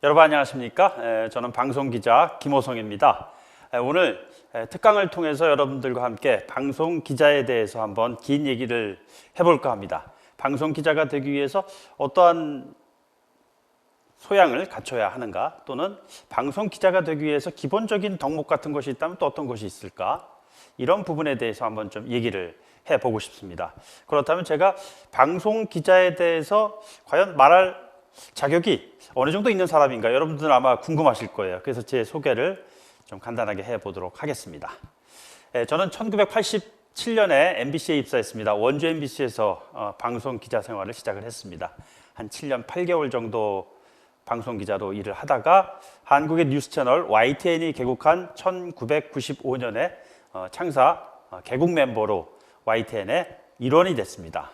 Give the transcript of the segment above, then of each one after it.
여러분 안녕하십니까? 저는 방송기자 김호성입니다. 오늘 특강을 통해서 여러분들과 함께 방송기자에 대해서 한번 긴 얘기를 해볼까 합니다. 방송기자가 되기 위해서 어떠한 소양을 갖춰야 하는가, 또는 방송기자가 되기 위해서 기본적인 덕목 같은 것이 있다면 또 어떤 것이 있을까, 이런 부분에 대해서 한번 좀 얘기를 해보고 싶습니다. 그렇다면 제가 방송기자에 대해서 과연 말할 자격이 어느 정도 있는 사람인가, 여러분들은 아마 궁금하실 거예요. 그래서 제 소개를 좀 간단하게 해보도록 하겠습니다. 저는 1987년에 MBC에 입사했습니다. 원주 MBC에서 방송 기자 생활을 시작을 했습니다. 한 7년 8개월 정도 방송 기자로 일을 하다가 한국의 뉴스 채널 YTN이 개국한 1995년에 창사 개국 멤버로 YTN의 일원이 됐습니다.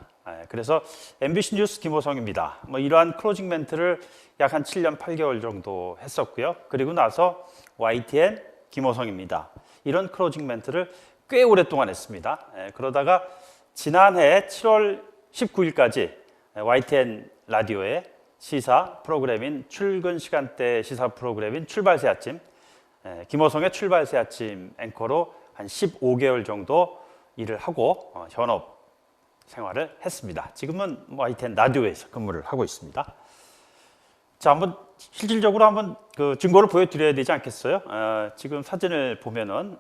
그래서 MBC 뉴스 김호성입니다. 이러한 클로징 멘트를 약 한 7년 8개월 정도 했었고요. 그리고 나서 YTN 김호성입니다. 이런 클로징 멘트를 꽤 오랫동안 했습니다. 그러다가 지난해 7월 19일까지 YTN 라디오의 시사 프로그램인 출근 시간대 시사 프로그램인 출발새 아침, 김호성의 출발새 아침 앵커로 한 15개월 정도 일을 하고 현업 생활을 했습니다. 지금은 YTN 라디오에서 근무를 하고 있습니다. 자, 한번 실질적으로 한번 그 증거를 보여드려야 되지 않겠어요? 지금 사진을 보면은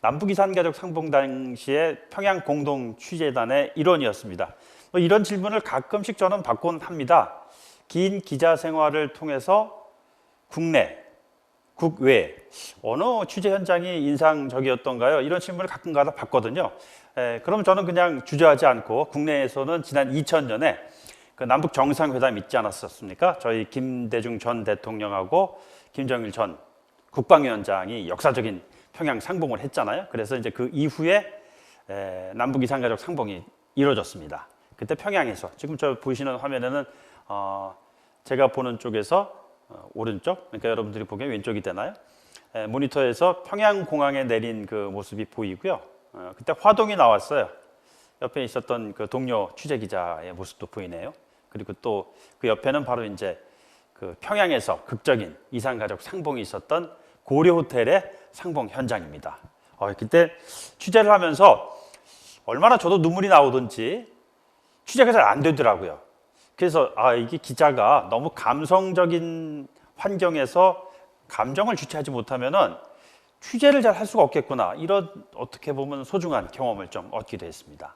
남북이산가족 상봉 당시에 평양 공동 취재단의 일원이었습니다. 이런 질문을 가끔씩 저는 받곤 합니다. 긴 기자 생활을 통해서 국내, 국외 어느 취재 현장이 인상적이었던가요? 이런 질문을 가끔가다 받거든요. 그럼 저는 그냥 주저하지 않고 국내에서는 지난 2000년에 그 남북 정상회담 있지 않았었습니까? 저희 김대중 전 대통령하고 김정일 전 국방위원장이 역사적인 평양 상봉을 했잖아요. 그래서 이제 그 이후에 남북 이산가족 상봉이 이루어졌습니다. 그때 평양에서, 지금 저 보시는 화면에는 제가 보는 쪽에서 오른쪽, 그러니까 여러분들이 보기엔 왼쪽이 되나요? 모니터에서 평양 공항에 내린 그 모습이 보이고요. 그때 화동이 나왔어요. 옆에 있었던 그 동료 취재 기자의 모습도 보이네요. 그리고 또 그 옆에는 바로 이제 그 평양에서 극적인 이산가족 상봉이 있었던 고려 호텔의 상봉 현장입니다. 그때 취재를 하면서 얼마나 저도 눈물이 나오던지 취재가 잘 안 되더라고요. 그래서 이게 기자가 너무 감성적인 환경에서 감정을 주체하지 못하면은 취재를 잘 할 수가 없겠구나, 이런 어떻게 보면 소중한 경험을 좀 얻기도 했습니다.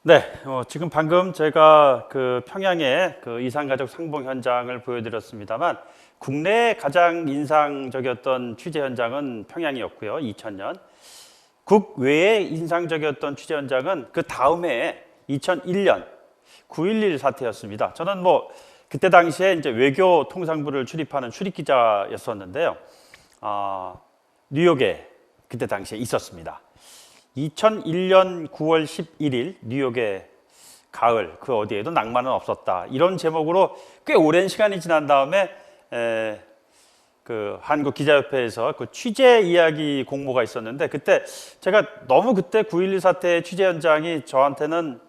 네, 지금 방금 제가 그 평양의 그 이산가족 상봉 현장을 보여드렸습니다만, 국내에 가장 인상적이었던 취재 현장은 평양이었고요. 2000년. 국외에 인상적이었던 취재 현장은 그 다음 해에 2001년 9.11 사태였습니다. 저는 그때 당시에 이제 외교통상부를 출입하는 출입기자였었는데요. 뉴욕에 그때 당시에 있었습니다. 2001년 9월 11일 뉴욕의 가을, 그 어디에도 낭만은 없었다, 이런 제목으로 꽤 오랜 시간이 지난 다음에 그 한국기자협회에서 그 취재 이야기 공모가 있었는데, 그때 제가 너무 그때 9.11 사태 취재 현장이 저한테는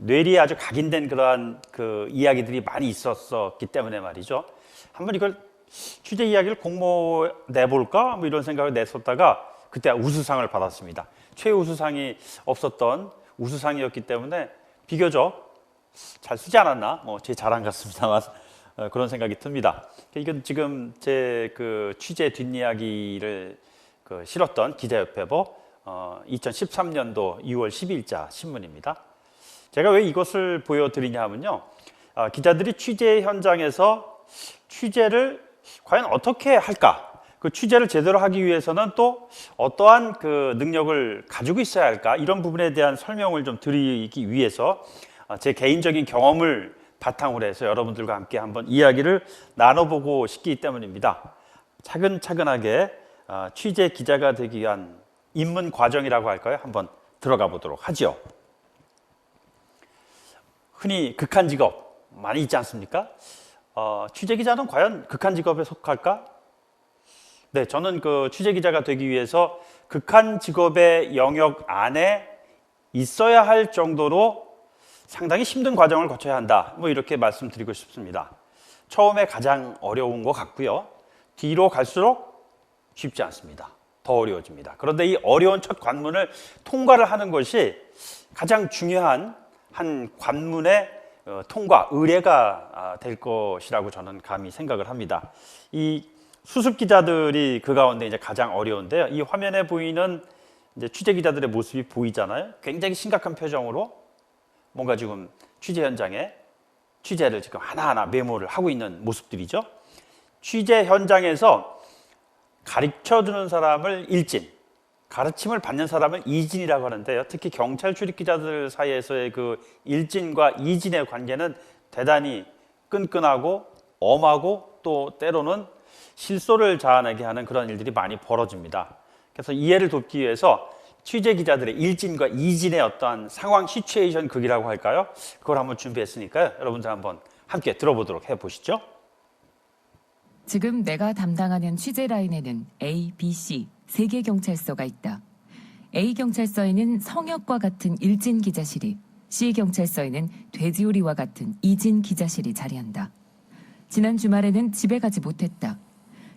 뇌리에 아주 각인된 그러한 그 이야기들이 많이 있었기 때문에 말이죠. 한번 이걸 취재 이야기를 공모 내볼까? 이런 생각을 냈었다가 그때 우수상을 받았습니다. 최우수상이 없었던 우수상이었기 때문에 비교적 잘 쓰지 않았나? 제 자랑 같습니다만 그런 생각이 듭니다. 이건 지금 제 그 취재 뒷이야기를 실었던 기자협회보 2013년도 6월 10일자 신문입니다. 제가 왜 이것을 보여드리냐 하면요, 기자들이 취재 현장에서 취재를 과연 어떻게 할까? 그 취재를 제대로 하기 위해서는 또 어떠한 그 능력을 가지고 있어야 할까? 이런 부분에 대한 설명을 좀 드리기 위해서 제 개인적인 경험을 바탕으로 해서 여러분들과 함께 한번 이야기를 나눠보고 싶기 때문입니다. 차근차근하게 취재 기자가 되기 위한 입문 과정이라고 할까요? 한번 들어가 보도록 하죠. 흔히 극한 직업 많이 있지 않습니까? 취재 기자는 과연 극한 직업에 속할까? 네, 저는 그 취재 기자가 되기 위해서 극한 직업의 영역 안에 있어야 할 정도로 상당히 힘든 과정을 거쳐야 한다, 이렇게 말씀드리고 싶습니다. 처음에 가장 어려운 것 같고요. 뒤로 갈수록 쉽지 않습니다. 더 어려워집니다. 그런데 이 어려운 첫 관문을 통과를 하는 것이 가장 중요한 한 관문의 통과, 의례가 될 것이라고 저는 감히 생각을 합니다. 이 수습 기자들이 그 가운데 이제 가장 어려운데요. 이 화면에 보이는 이제 취재 기자들의 모습이 보이잖아요. 굉장히 심각한 표정으로 뭔가 지금 취재 현장에 취재를 지금 하나하나 메모를 하고 있는 모습들이죠. 취재 현장에서 가르쳐주는 사람을 일진, 가르침을 받는 사람을 이진이라고 하는데요. 특히 경찰 출입 기자들 사이에서의 그 일진과 이진의 관계는 대단히 끈끈하고 엄하고 또 때로는 실소를 자아내게 하는 그런 일들이 많이 벌어집니다. 그래서 이해를 돕기 위해서 취재 기자들의 일진과 이진의 어떠한 상황 시츄에이션 극이라고 할까요? 그걸 한번 준비했으니까요. 여러분들 한번 함께 들어보도록 해보시죠. 지금 내가 담당하는 취재 라인에는 A, B, C 3개 경찰서가 있다. A 경찰서에는 성역과 같은 일진 기자실이, C 경찰서에는 돼지우리와 같은 이진 기자실이 자리한다. 지난 주말에는 집에 가지 못했다.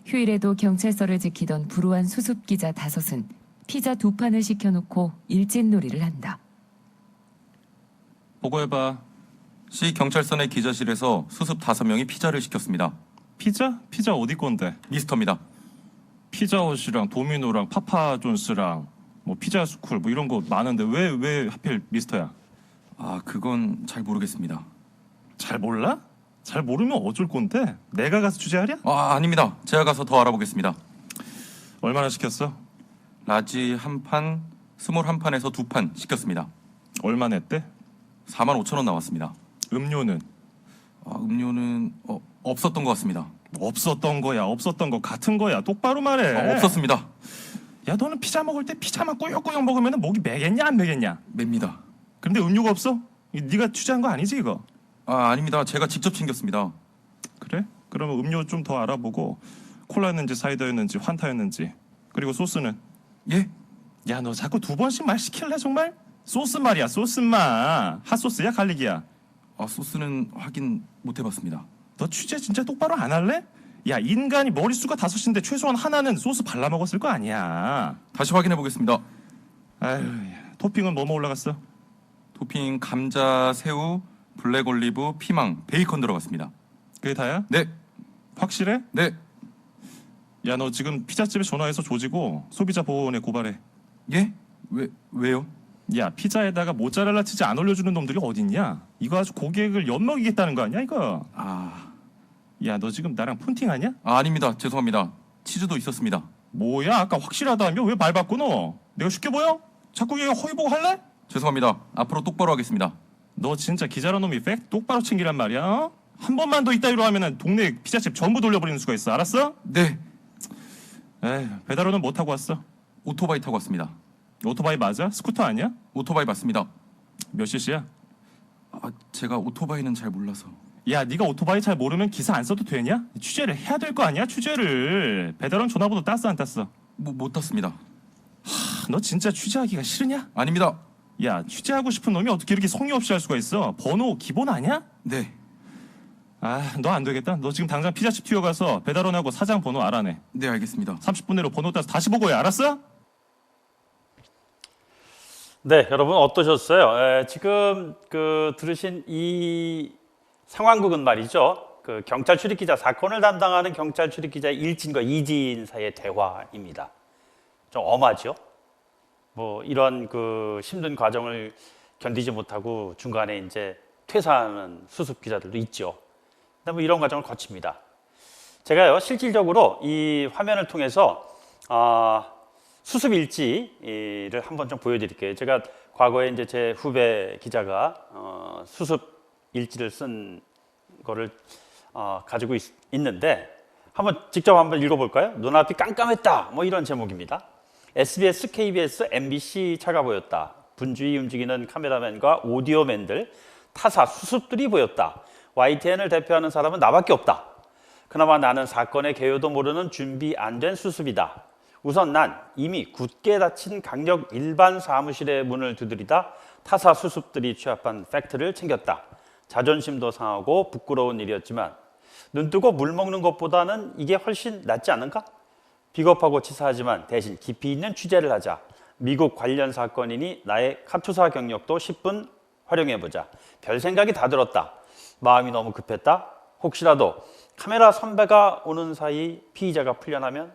휴일에도 경찰서를 지키던 불우한 수습 기자 5은 피자 2판을 시켜놓고 일진놀이를 한다. 보고해봐. C 경찰서 내 기자실에서 수습 5명이 피자를 시켰습니다. 피자? 피자 어디 건데? 미스터입니다. 피자헛이랑 도미노랑 파파존스랑 뭐 피자스쿨 뭐 이런 거 많은데 왜 하필 미스터야? 아, 그건 잘 모르겠습니다. 잘 몰라? 잘 모르면 어쩔 건데? 내가 가서 취재하랴? 아, 아닙니다. 제가 가서 더 알아보겠습니다. 얼마나 시켰어? 라지 1판, 스몰 1판에서 2판 시켰습니다. 얼마 냈대? 45,000원 나왔습니다. 음료는? 아, 음료는 없었던 것 같습니다. 없었던 거 같은 거야. 똑바로 말해. 아, 없었습니다. 야, 너는 피자 먹을 때 피자만 꾸역꾸역 먹으면 목이 매겠냐 안 매겠냐? 맵니다. 근데 음료가 없어? 네가 취재한 거 아니지 이거? 아, 아닙니다. 제가 직접 챙겼습니다. 그래? 그러면 음료 좀 더 알아보고 콜라였는지 사이다였는지 환타였는지 그리고 소스는? 예? 야, 너 자꾸 2번씩 말 시킬래 정말? 소스 말이야, 소스마. 핫소스야, 갈릭이야? 아, 소스는 확인 못 해봤습니다. 너 취재 진짜 똑바로 안 할래? 야, 인간이 머릿수가 5인데 최소한 하나는 소스 발라 먹었을 거 아니야. 다시 확인해 보겠습니다. 아유, 토핑은 뭐뭐 올라갔어? 토핑 감자, 새우, 블랙 올리브, 피망, 베이컨 들어갔습니다. 그게 다야? 네, 확실해? 네. 야, 너 지금 피자집에 전화해서 조지고 소비자 보호원에 고발해. 예? 왜요? 야, 피자에다가 모짜렐라 치즈 안 올려주는 놈들이 어딨냐? 이거 아주 고객을 엿먹이겠다는 거 아니야 이거? 야, 너 지금 나랑 폰팅하냐? 아닙니다. 죄송합니다. 치즈도 있었습니다. 뭐야, 아까 확실하다며 왜 말 바꾸노? 내가 쉽게 보여? 자꾸 얘 허위 보고 할래? 죄송합니다. 앞으로 똑바로 하겠습니다. 너 진짜 기자란 놈이 팩 똑바로 챙기란 말이야? 어? 한 번만 더 이따위로 하면은 동네 피자집 전부 돌려버리는 수가 있어. 알았어? 네, 에이, 배달원은 뭐 타고 왔어? 오토바이 타고 왔습니다. 오토바이 맞아? 스쿠터 아니야? 오토바이 맞습니다. 몇 cc야? 아, 제가 오토바이는 잘 몰라서. 야, 네가 오토바이 잘 모르면 기사 안 써도 되냐? 취재를 해야 될 거 아니야? 취재를. 배달원 전화번호 땄어 안 땄어? 못 탔습니다. 너 진짜 취재하기가 싫으냐? 아닙니다. 야, 취재하고 싶은 놈이 어떻게 이렇게 성의 없이 할 수가 있어? 번호 기본 아니야? 네, 아, 너 안 되겠다. 너 지금 당장 피자집 튀어가서 배달원하고 사장 번호 알아내. 네 알겠습니다. 30분 내로 번호 따서 다시 보고해. 알았어? 네, 여러분 어떠셨어요? 지금 들으신 이 상황극은 말이죠. 그 경찰 출입기자 사건을 담당하는 경찰 출입기자의 일진과 이진 사이의 대화입니다. 좀 엄하죠. 뭐 이런 그 힘든 과정을 견디지 못하고 중간에 이제 퇴사하는 수습 기자들도 있죠. 근데 뭐 이런 과정을 거칩니다. 제가요 실질적으로 이 화면을 통해서 수습 일지를 한번 좀 보여드릴게요. 제가 과거에 이제 제 후배 기자가 수습 일지를 쓴 거를 가지고 있는데 한번 직접 한번 읽어볼까요? 눈앞이 깜깜했다. 뭐 이런 제목입니다. SBS, KBS, MBC 차가 보였다. 분주히 움직이는 카메라맨과 오디오맨들, 타사 수습들이 보였다. YTN을 대표하는 사람은 나밖에 없다. 그나마 나는 사건의 개요도 모르는 준비 안 된 수습이다. 우선 난 이미 굳게 닫힌 강력 일반 사무실의 문을 두드리다 타사 수습들이 취합한 팩트를 챙겼다. 자존심도 상하고 부끄러운 일이었지만 눈 뜨고 물 먹는 것보다는 이게 훨씬 낫지 않은가? 비겁하고 치사하지만 대신 깊이 있는 취재를 하자. 미국 관련 사건이니 나의 카투사 경력도 10분 활용해보자. 별 생각이 다 들었다. 마음이 너무 급했다. 혹시라도 카메라 선배가 오는 사이 피의자가 풀려나면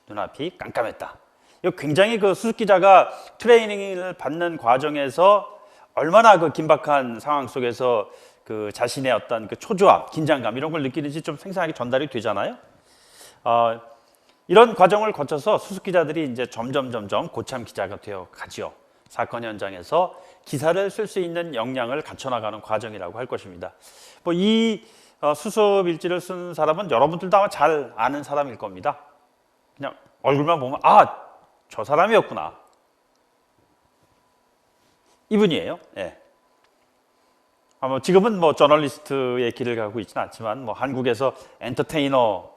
눈앞이 깜깜했다. 이거 굉장히 그 수습 기자가 트레이닝을 받는 과정에서 얼마나 그 긴박한 상황 속에서 그 자신의 어떤 그 초조함, 긴장감 이런 걸 느끼는지 좀 생생하게 전달이 되잖아요. 이런 과정을 거쳐서 수습 기자들이 이제 점점 고참 기자가 되어 가죠. 사건 현장에서 기사를 쓸 수 있는 역량을 갖춰나가는 과정이라고 할 것입니다. 뭐 이 수습 일지를 쓴 사람은 여러분들도 아마 잘 아는 사람일 겁니다. 그냥 얼굴만 보면 저 사람이었구나. 이분이에요. 예. 지금은 뭐 저널리스트의 길을 가고 있지는 않지만 뭐 한국에서 엔터테이너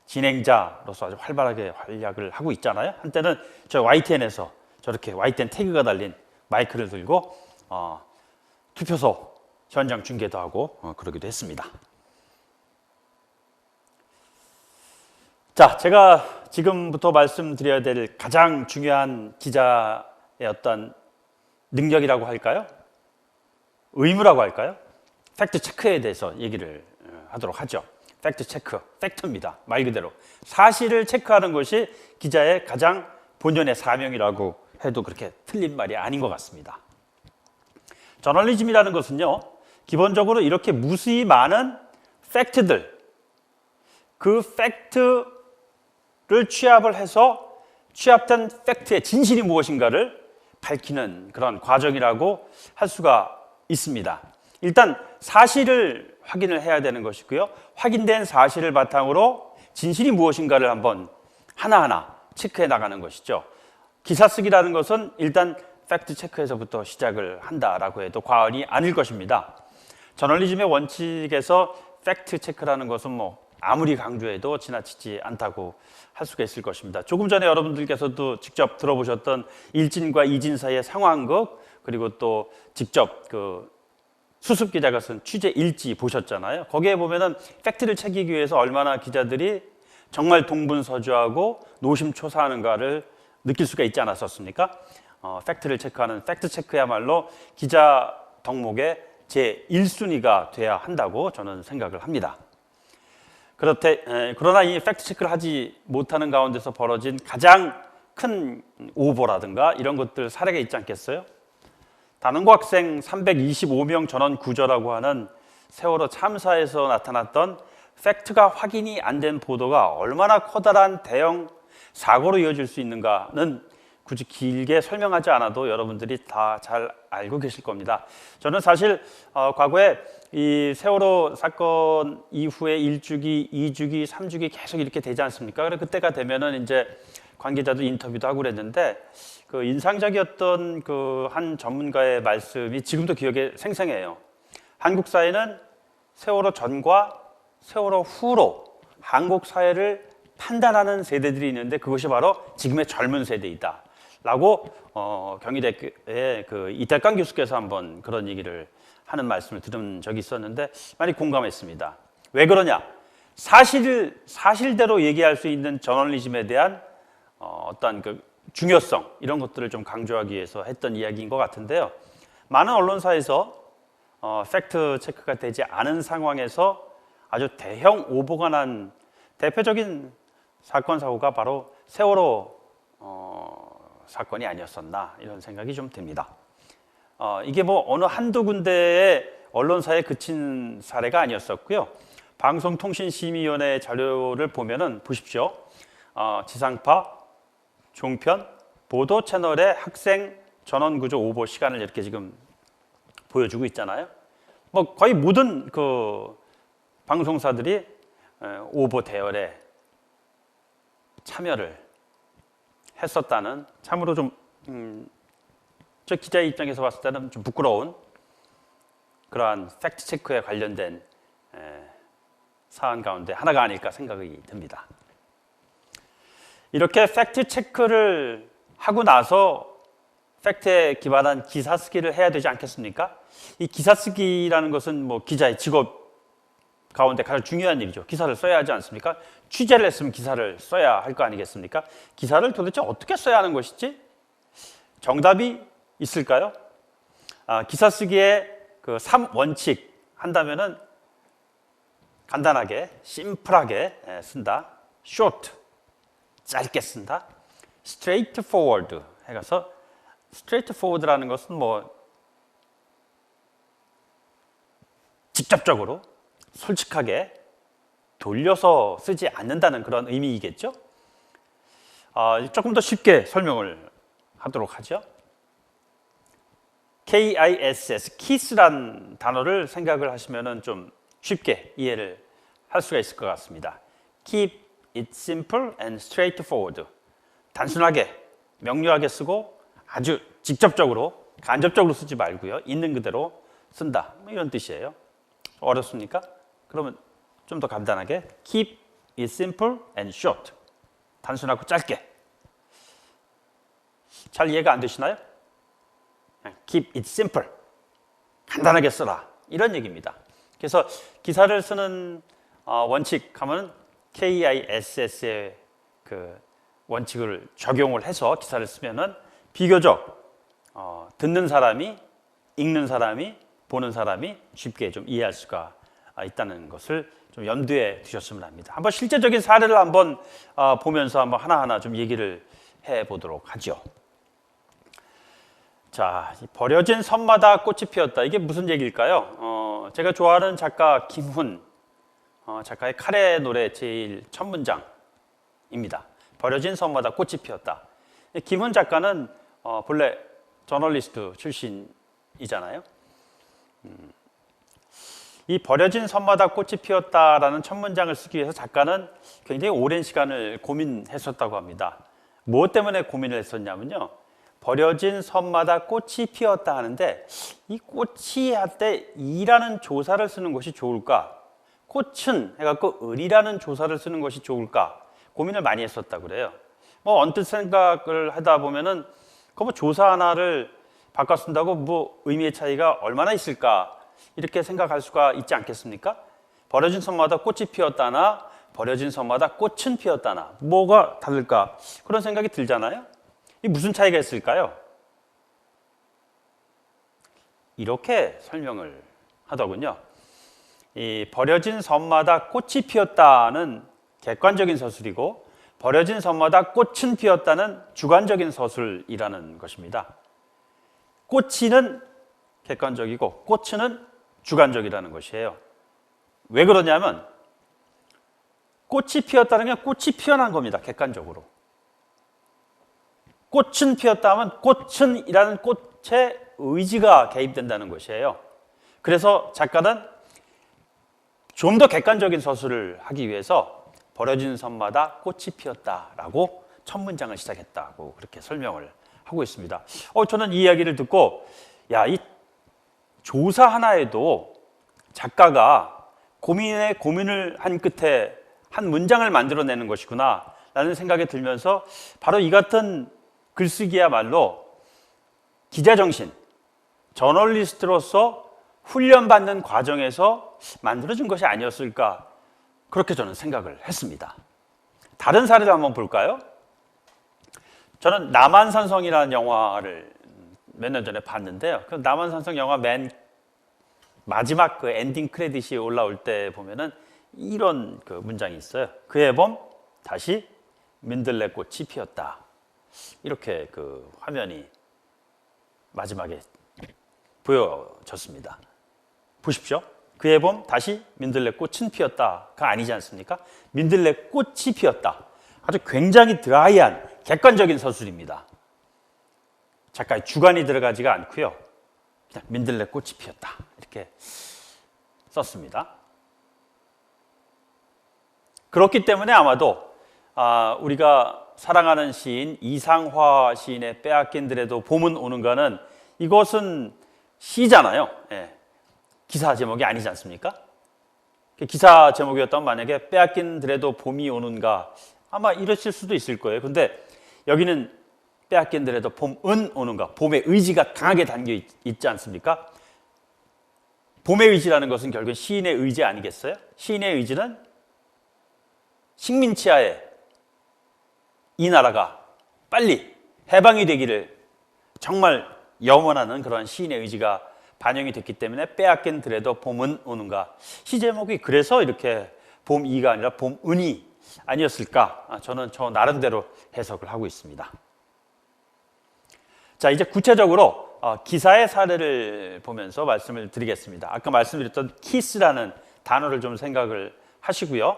진행자로서 아주 활발하게 활약을 하고 있잖아요. 한때는 저 YTN에서 저렇게 YTN 태그가 달린 마이크를 들고 투표소 현장 중계도 하고 그러기도 했습니다. 자, 제가 지금부터 말씀드려야 될 가장 중요한 기자의 어떤 능력이라고 할까요? 의무라고 할까요? 팩트 체크에 대해서 얘기를 하도록 하죠. 팩트 체크, 팩트입니다. 말 그대로 사실을 체크하는 것이 기자의 가장 본연의 사명이라고 해도 그렇게 틀린 말이 아닌 것 같습니다. 저널리즘이라는 것은요, 기본적으로 이렇게 무수히 많은 팩트들, 그 팩트를 취합을 해서 취합된 팩트의 진실이 무엇인가를 밝히는 그런 과정이라고 할 수가 있습니다. 일단 사실을 확인을 해야 되는 것이고요. 확인된 사실을 바탕으로 진실이 무엇인가를 한번 하나하나 체크해 나가는 것이죠. 기사 쓰기라는 것은 일단 팩트 체크에서부터 시작을 한다라고 해도 과언이 아닐 것입니다. 저널리즘의 원칙에서 팩트 체크라는 것은 뭐 아무리 강조해도 지나치지 않다고 할 수가 있을 것입니다. 조금 전에 여러분들께서도 직접 들어보셨던 일진과 이진 사이의 상황극, 그리고 또 직접 그 수습 기자가 쓴 취재 일지 보셨잖아요. 거기에 보면은 팩트를 챙기기 위해서 얼마나 기자들이 정말 동분서주하고 노심초사하는가를 느낄 수가 있지 않았었습니까? 팩트를 체크하는 팩트 체크야말로 기자 덕목의 제 1순위가 돼야 한다고 저는 생각을 합니다. 그러나 이 팩트 체크를 하지 못하는 가운데서 벌어진 가장 큰 오보라든가 이런 것들 사례가 있지 않겠어요? 단원고 학생 325명 전원 구조라고 하는 세월호 참사에서 나타났던 팩트가 확인이 안 된 보도가 얼마나 커다란 대형 사고로 이어질 수 있는가는 굳이 길게 설명하지 않아도 여러분들이 다 잘 알고 계실 겁니다. 저는 사실 과거에 이 세월호 사건 이후에 1주기, 2주기, 3주기 계속 이렇게 되지 않습니까? 그래서 그때가 되면은 이제 관계자들 인터뷰도 하고 그랬는데 그 인상적이었던 그 한 전문가의 말씀이 지금도 기억에 생생해요. 한국 사회는 세월호 전과 세월호 후로 한국 사회를 판단하는 세대들이 있는데 그것이 바로 지금의 젊은 세대이다. 라고 경희대의 그 이태강 교수께서 한번 그런 얘기를 하는 말씀을 들은 적이 있었는데 많이 공감했습니다. 왜 그러냐? 사실대로 얘기할 수 있는 저널리즘에 대한 어떤 그 중요성 이런 것들을 좀 강조하기 위해서 했던 이야기인 것 같은데요. 많은 언론사에서 팩트 체크가 되지 않은 상황에서 아주 대형 오보가 난 대표적인 사건 사고가 바로 세월호 사건이 아니었었나 이런 생각이 좀 듭니다. 이게 뭐 어느 한두 군데의 언론사에 그친 사례가 아니었었고요. 방송통신심의위원회 자료를 보면은 보십시오. 지상파, 종편, 보도 채널의 학생 전원 구조 오보 시간을 이렇게 지금 보여주고 있잖아요. 뭐 거의 모든 그 방송사들이 오보 대열에 참여를 했었다는 참으로 좀 저 기자의 입장에서 봤을 때는 좀 부끄러운 그러한 팩트 체크에 관련된 사안 가운데 하나가 아닐까 생각이 듭니다. 이렇게 팩트 체크를 하고 나서 팩트에 기반한 기사 쓰기를 해야 되지 않겠습니까? 이 기사 쓰기라는 것은 뭐 기자의 직업이라고 가운데 가장 중요한 일이죠. 기사를 써야 하지 않습니까? 취재를 했으면 기사를 써야 할 거 아니겠습니까? 기사를 도대체 어떻게 써야 하는 것이지? 정답이 있을까요? 기사 쓰기에 그 3원칙 한다면은 간단하게, 심플하게 쓴다. short, 짧게 쓴다. straightforward 해가서 straightforward라는 것은 뭐 직접적으로 솔직하게 돌려서 쓰지 않는다는 그런 의미이겠죠. 조금 더 쉽게 설명을 하도록 하죠. KISS, kiss란 단어를 생각을 하시면은 좀 쉽게 이해를 할 수가 있을 것 같습니다. Keep it simple and straightforward. 단순하게, 명료하게 쓰고 아주 직접적으로, 간접적으로 쓰지 말고요. 있는 그대로 쓴다. 뭐 이런 뜻이에요. 어렵습니까? 그러면 좀 더 간단하게 Keep it simple and short. 단순하고 짧게. 잘 이해가 안 되시나요? Keep it simple. 간단하게 써라. 이런 얘기입니다. 그래서 기사를 쓰는 원칙 하면 KISS의 그 원칙을 적용을 해서 기사를 쓰면은 비교적 듣는 사람이, 읽는 사람이, 보는 사람이 쉽게 좀 이해할 수가 있다는 것을 좀 염두에 두셨으면 합니다. 한번 실제적인 사례를 한번 보면서 한번 하나하나 좀 얘기를 해보도록 하죠. 자, 버려진 섬마다 꽃이 피었다. 이게 무슨 얘기일까요? 제가 좋아하는 작가 김훈 작가의 카레 노래 제일 첫 문장입니다. 버려진 섬마다 꽃이 피었다. 김훈 작가는 본래 저널리스트 출신이잖아요. 이 버려진 섬마다 꽃이 피었다라는 첫 문장을 쓰기 위해서 작가는 굉장히 오랜 시간을 고민했었다고 합니다. 무엇 때문에 고민을 했었냐면요. 버려진 섬마다 꽃이 피었다 하는데 이 꽃이 할 때 이라는 조사를 쓰는 것이 좋을까? 꽃은 해갖고 을이라는 조사를 쓰는 것이 좋을까? 고민을 많이 했었다고 그래요. 뭐 언뜻 생각을 하다 보면은 그 뭐 조사 하나를 바꿔 쓴다고 뭐 의미의 차이가 얼마나 있을까? 이렇게 생각할 수가 있지 않겠습니까? 버려진 섬마다 꽃이 피었다나 버려진 섬마다 꽃은 피었다나 뭐가 다를까? 그런 생각이 들잖아요. 이 무슨 차이가 있을까요? 이렇게 설명을 하더군요. 이 버려진 섬마다 꽃이 피었다는 객관적인 서술이고 버려진 섬마다 꽃은 피었다는 주관적인 서술이라는 것입니다. 꽃이는 객관적이고 꽃은 주관적이라는 것이에요. 왜 그러냐면 꽃이 피었다는 게 꽃이 피어난 겁니다. 객관적으로. 꽃은 피었다 하면 꽃은이라는 꽃의 의지가 개입된다는 것이에요. 그래서 작가는 좀 더 객관적인 서술을 하기 위해서 버려진 섬마다 꽃이 피었다라고 첫 문장을 시작했다고 그렇게 설명을 하고 있습니다. 저는 이 이야기를 듣고 이 조사 하나에도 작가가 고민을 한 끝에 한 문장을 만들어내는 것이구나 라는 생각이 들면서 바로 이 같은 글쓰기야말로 기자정신, 저널리스트로서 훈련받는 과정에서 만들어진 것이 아니었을까 그렇게 저는 생각을 했습니다. 다른 사례를 한번 볼까요? 저는 남한산성이라는 영화를 몇 년 전에 봤는데요. 그 남한산성 영화 맨 마지막 그 엔딩 크레딧이 올라올 때 보면은 이런 그 문장이 있어요. 그해 봄 다시 민들레꽃이 피었다. 이렇게 그 화면이 마지막에 보여졌습니다. 보십시오. 그해 봄 다시 민들레꽃은 피었다가 아니지 않습니까? 민들레꽃이 피었다. 아주 굉장히 드라이한 객관적인 서술입니다. 작가의 주관이 들어가지가 않고요. 그냥 민들레꽃이 피었다. 이렇게 썼습니다. 그렇기 때문에 아마도 우리가 사랑하는 시인 이상화 시인의 빼앗긴들에도 봄은 오는가는 이것은 시잖아요. 기사 제목이 아니지 않습니까? 기사 제목이었다면 만약에 빼앗긴들에도 봄이 오는가 아마 이러실 수도 있을 거예요. 근데 여기는 빼앗긴들에도 봄은 오는가 봄의 의지가 강하게 담겨 있지 않습니까? 봄의 의지라는 것은 결국은 시인의 의지 아니겠어요? 시인의 의지는 식민치하에 이 나라가 빨리 해방이 되기를 정말 염원하는 그런 시인의 의지가 반영이 됐기 때문에 빼앗긴 들에도 봄은 오는가. 시 제목이 그래서 이렇게 봄이가 아니라 봄은이 아니었을까. 저는 저 나름대로 해석을 하고 있습니다. 자, 이제 구체적으로 기사의 사례를 보면서 말씀을 드리겠습니다. 아까 말씀드렸던 키스라는 단어를 좀 생각을 하시고요.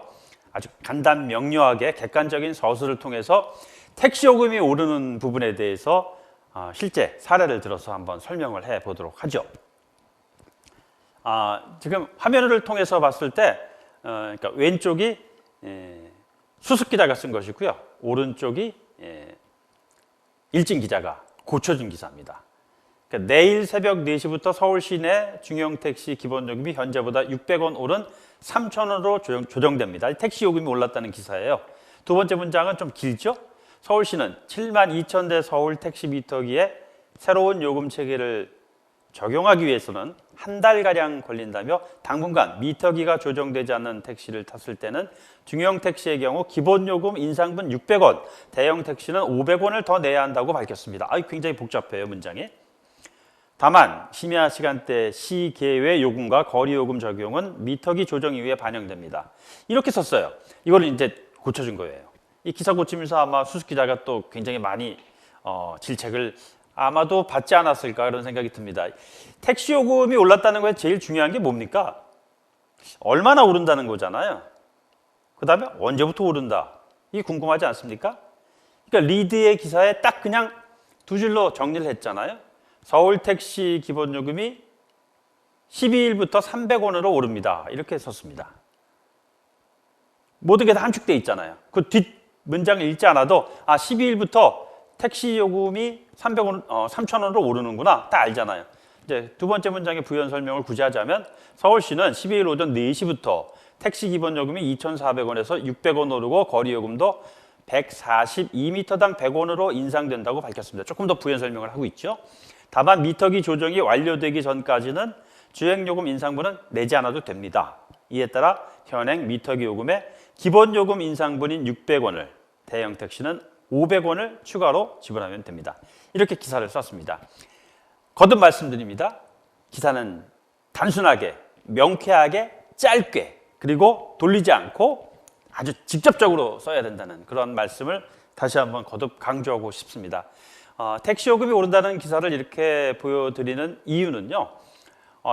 아주 간단 명료하게 객관적인 서술을 통해서 택시 요금이 오르는 부분에 대해서 실제 사례를 들어서 한번 설명을 해 보도록 하죠. 지금 화면을 통해서 봤을 때 그러니까 왼쪽이 수습 기자가 쓴 것이고요. 오른쪽이 일진 기자가 고쳐준 기사입니다. 그러니까 내일 새벽 4시부터 서울 시내 중형 택시 기본 요금이 현재보다 600원 오른 3,000원으로 조정됩니다. 택시 요금이 올랐다는 기사예요. 두 번째 문장은 좀 길죠? 서울시는 72,000대 서울 택시 미터기에 새로운 요금 체계를 적용하기 위해서는 한 달가량 걸린다며 당분간 미터기가 조정되지 않는 택시를 탔을 때는 중형 택시의 경우 기본 요금 인상분 600원, 대형 택시는 500원을 더 내야 한다고 밝혔습니다. 굉장히 복잡해요, 문장이. 다만 심야 시간대 시계외 요금과 거리 요금 적용은 미터기 조정 이후에 반영됩니다. 이렇게 썼어요. 이걸 이제 고쳐준 거예요. 이 기사 고치면서 아마 수습 기자가 또 굉장히 많이 질책을 아마도 받지 않았을까 그런 생각이 듭니다. 택시 요금이 올랐다는 거에 제일 중요한 게 뭡니까? 얼마나 오른다는 거잖아요. 그 다음에 언제부터 오른다. 이게 궁금하지 않습니까? 그러니까 리드의 기사에 딱 그냥 두 줄로 정리를 했잖아요. 서울 택시 기본 요금이 12일부터 300원으로 오릅니다. 이렇게 썼습니다. 모든 게 다 함축되어 있잖아요. 그 뒷 문장을 읽지 않아도 12일부터 택시 요금이 3,000원으로 오르는구나. 다 알잖아요. 이제 두 번째 문장의 부연 설명을 굳이 하자면 서울시는 12일 오전 4시부터 택시 기본 요금이 2,400원에서 600원 오르고 거리 요금도 142m당 100원으로 인상된다고 밝혔습니다. 조금 더 부연 설명을 하고 있죠. 다만 미터기 조정이 완료되기 전까지는 주행요금 인상분은 내지 않아도 됩니다. 이에 따라 현행 미터기 요금에 기본 요금 인상분인 600원을 대형 택시는 500원을 추가로 지불하면 됩니다. 이렇게 기사를 썼습니다. 거듭 말씀드립니다. 기사는 단순하게, 명쾌하게, 짧게, 그리고 돌리지 않고 아주 직접적으로 써야 된다는 그런 말씀을 다시 한번 거듭 강조하고 싶습니다. 택시 요금이 오른다는 기사를 이렇게 보여드리는 이유는요.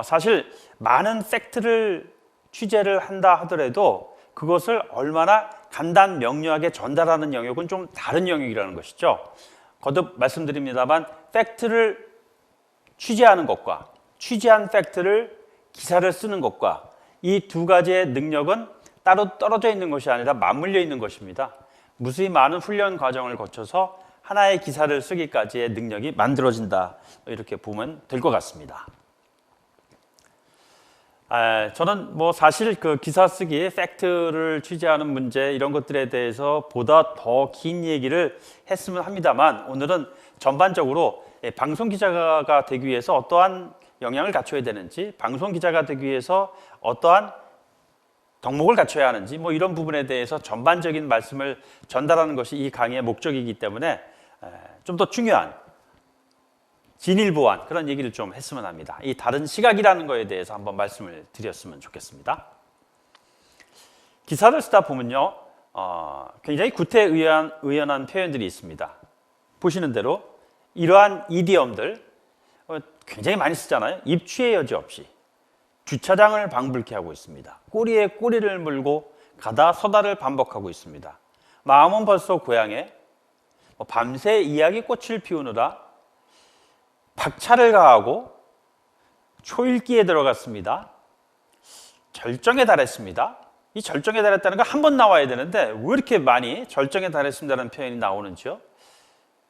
사실 많은 팩트를 취재를 한다 하더라도 그것을 얼마나 간단 명료하게 전달하는 영역은 좀 다른 영역이라는 것이죠. 거듭 말씀드립니다만 팩트를 취재하는 것과 취재한 팩트를 기사를 쓰는 것과 이 두 가지의 능력은 따로 떨어져 있는 것이 아니라 맞물려 있는 것입니다. 무수히 많은 훈련 과정을 거쳐서 하나의 기사를 쓰기까지의 능력이 만들어진다. 이렇게 보면 될 것 같습니다. 저는 사실 그 기사 쓰기, 팩트를 취재하는 문제 이런 것들에 대해서 보다 더 긴 얘기를 했으면 합니다만 오늘은 전반적으로 방송 기자가 되기 위해서 어떠한 역량을 갖춰야 되는지, 방송 기자가 되기 위해서 어떠한 덕목을 갖춰야 하는지 이런 부분에 대해서 전반적인 말씀을 전달하는 것이 이 강의의 목적이기 때문에 좀 더 중요한 진일보한 그런 얘기를 좀 했으면 합니다. 이 다른 시각이라는 거에 대해서 한번 말씀을 드렸으면 좋겠습니다. 기사를 쓰다 보면요, 굉장히 구태의연한 표현들이 있습니다. 보시는 대로 이러한 이디엄들 굉장히 많이 쓰잖아요. 입추의 여지 없이 주차장을 방불케 하고 있습니다. 꼬리에 꼬리를 물고 가다 서다를 반복하고 있습니다. 마음은 벌써 고향에 밤새 이야기꽃을 피우느라 박차를 가하고 초읽기에 들어갔습니다. 절정에 달했습니다. 이 절정에 달했다는 거 한 번 나와야 되는데 왜 이렇게 많이 절정에 달했습니다라는 표현이 나오는지요?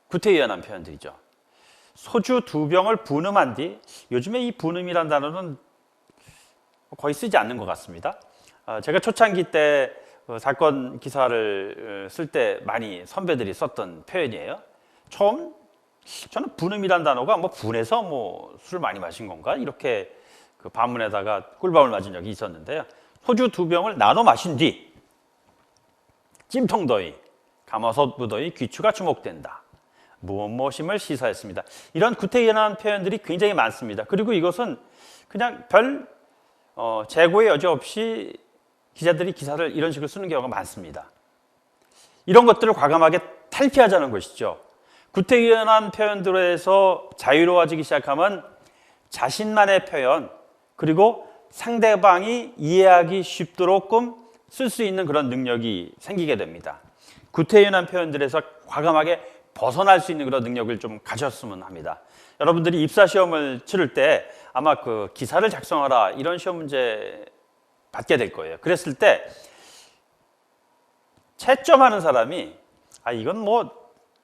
구태의연한 표현들이죠. 소주 2병을 분음한 뒤, 요즘에 이 분음이라는 단어는 거의 쓰지 않는 것 같습니다. 제가 초창기 때 사건 기사를 쓸 때 많이 선배들이 썼던 표현이에요. 처음 저는 분음이란 단어가 분해서 술을 많이 마신 건가 이렇게 그 반문에다가 꿀밤을 맞은 적이 있었는데요. 소주 2병을 나눠 마신 뒤 찜통더위, 가마솥 무더위, 귀추가 주목된다. 무엇무엇임을 시사했습니다. 이런 구태의연한 표현들이 굉장히 많습니다. 그리고 이것은 그냥 별 재고의 여지 없이 기자들이 기사를 이런 식으로 쓰는 경우가 많습니다. 이런 것들을 과감하게 탈피하자는 것이죠. 구태의연한 표현들에서 자유로워지기 시작하면 자신만의 표현, 그리고 상대방이 이해하기 쉽도록끔 쓸 수 있는 그런 능력이 생기게 됩니다. 구태의연한 표현들에서 과감하게 벗어날 수 있는 그런 능력을 좀 가졌으면 합니다. 여러분들이 입사시험을 치를 때 아마 그 기사를 작성하라 이런 시험 문제 받게 될 거예요. 그랬을 때 채점하는 사람이 이건 뭐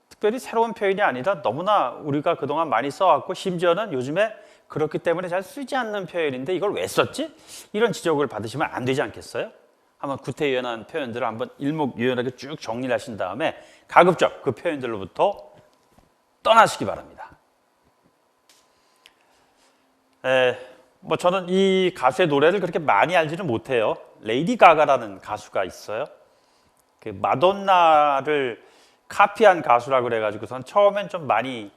특별히 새로운 표현이 아니다. 너무나 우리가 그동안 많이 써왔고 심지어는 요즘에 그렇기 때문에 잘 쓰지 않는 표현인데 이걸 왜 썼지? 이런 지적을 받으시면 안 되지 않겠어요? 한번 구태의연한 표현들을 한번 일목요연하게 쭉 정리를 하신 다음에 가급적 그 표현들로부터 떠나시기 바랍니다. 뭐 저는 이 가수의 노래를 그렇게 많이 알지는 못해요. 레이디 가가라는 가수가 있어요. 그 마돈나를 카피한 가수라고 그래가지고선 처음엔 좀 많이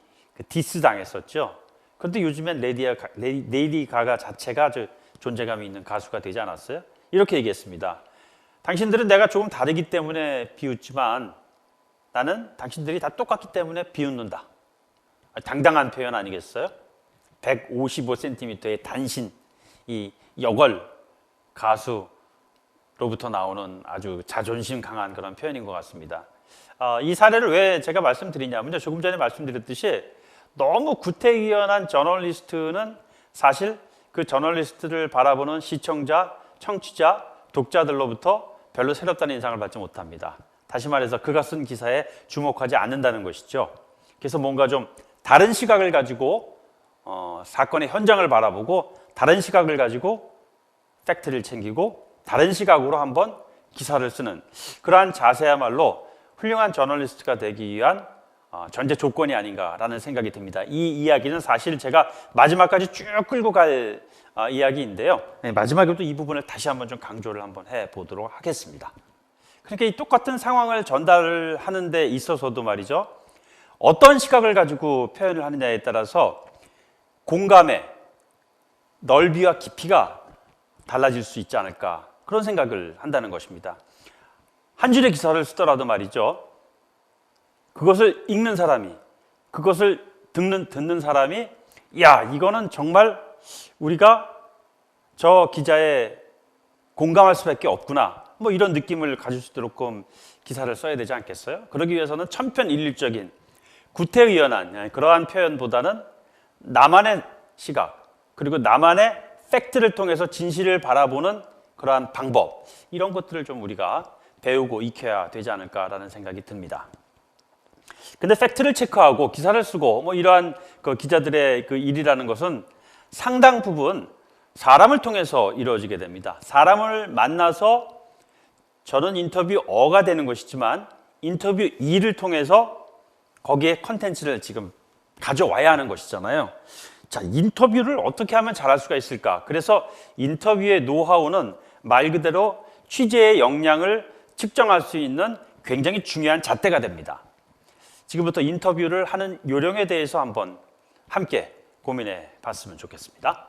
디스 당했었죠. 그런데 요즘엔 레이디 가가 자체가 아주 존재감이 있는 가수가 되지 않았어요? 이렇게 얘기했습니다. 당신들은 내가 조금 다르기 때문에 비웃지만 나는 당신들이 다 똑같기 때문에 비웃는다. 당당한 표현 아니겠어요? 155cm의 단신, 이 여걸 가수로부터 나오는 아주 자존심 강한 그런 표현인 것 같습니다. 이 사례를 왜 제가 말씀드리냐면요. 조금 전에 말씀드렸듯이 너무 구태의연한 저널리스트는 사실 그 저널리스트를 바라보는 시청자, 청취자, 독자들로부터 별로 새롭다는 인상을 받지 못합니다. 다시 말해서 그가 쓴 기사에 주목하지 않는다는 것이죠. 그래서 뭔가 좀 다른 시각을 가지고 사건의 현장을 바라보고 다른 시각을 가지고 팩트를 챙기고 다른 시각으로 한번 기사를 쓰는 그러한 자세야말로 훌륭한 저널리스트가 되기 위한 전제 조건이 아닌가라는 생각이 듭니다. 이 이야기는 사실 제가 마지막까지 쭉 끌고 갈 이야기인데요. 마지막에도 이 부분을 다시 한번 좀 강조를 한번 해보도록 하겠습니다. 그러니까 이 똑같은 상황을 전달하는 데 있어서도 말이죠. 어떤 시각을 가지고 표현을 하느냐에 따라서 공감의 넓이와 깊이가 달라질 수 있지 않을까 그런 생각을 한다는 것입니다. 한 줄의 기사를 쓰더라도 말이죠. 그것을 읽는 사람이, 그것을 듣는 사람이 야, 이거는 정말 우리가 저 기자의 공감할 수밖에 없구나. 뭐 이런 느낌을 가질 수 있도록 기사를 써야 되지 않겠어요? 그러기 위해서는 천편일률적인 구태의연한 그러한 표현보다는 나만의 시각 그리고 나만의 팩트를 통해서 진실을 바라보는 그러한 방법 이런 것들을 좀 우리가 배우고 익혀야 되지 않을까라는 생각이 듭니다. 근데 팩트를 체크하고 기사를 쓰고 뭐 이러한 그 기자들의 그 일이라는 것은 상당 부분 사람을 통해서 이루어지게 됩니다. 사람을 만나서 저는 인터뷰어가 되는 것이지만 인터뷰 일을 통해서 거기에 컨텐츠를 지금 가져와야 하는 것이잖아요. 자, 인터뷰를 어떻게 하면 잘할 수가 있을까? 그래서 인터뷰의 노하우는 말 그대로 취재의 역량을 측정할 수 있는 굉장히 중요한 잣대가 됩니다. 지금부터 인터뷰를 하는 요령에 대해서 한번 함께 고민해 봤으면 좋겠습니다.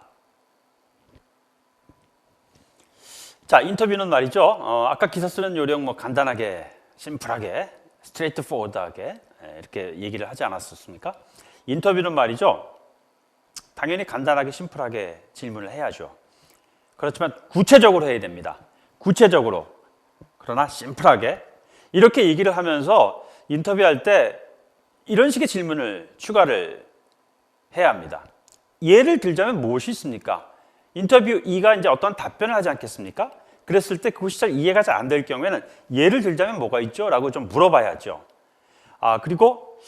자, 인터뷰는 말이죠. 아까 기사 쓰는 요령 뭐 간단하게, 심플하게, 스트레이트 포워드하게 이렇게 얘기를 하지 않았었습니까? 인터뷰는 말이죠. 당연히 간단하게, 심플하게 질문을 해야죠. 그렇지만 구체적으로 해야 됩니다. 구체적으로. 그러나 심플하게. 이렇게 얘기를 하면서 인터뷰할 때 이런 식의 질문을 추가를 해야 합니다. 예를 들자면 무엇이 있습니까? 인터뷰 2가 이제 어떤 답변을 하지 않겠습니까? 그랬을 때 그것이 잘 이해가 잘 안 될 경우에는 예를 들자면 뭐가 있죠? 라고 좀 물어봐야죠. 그리고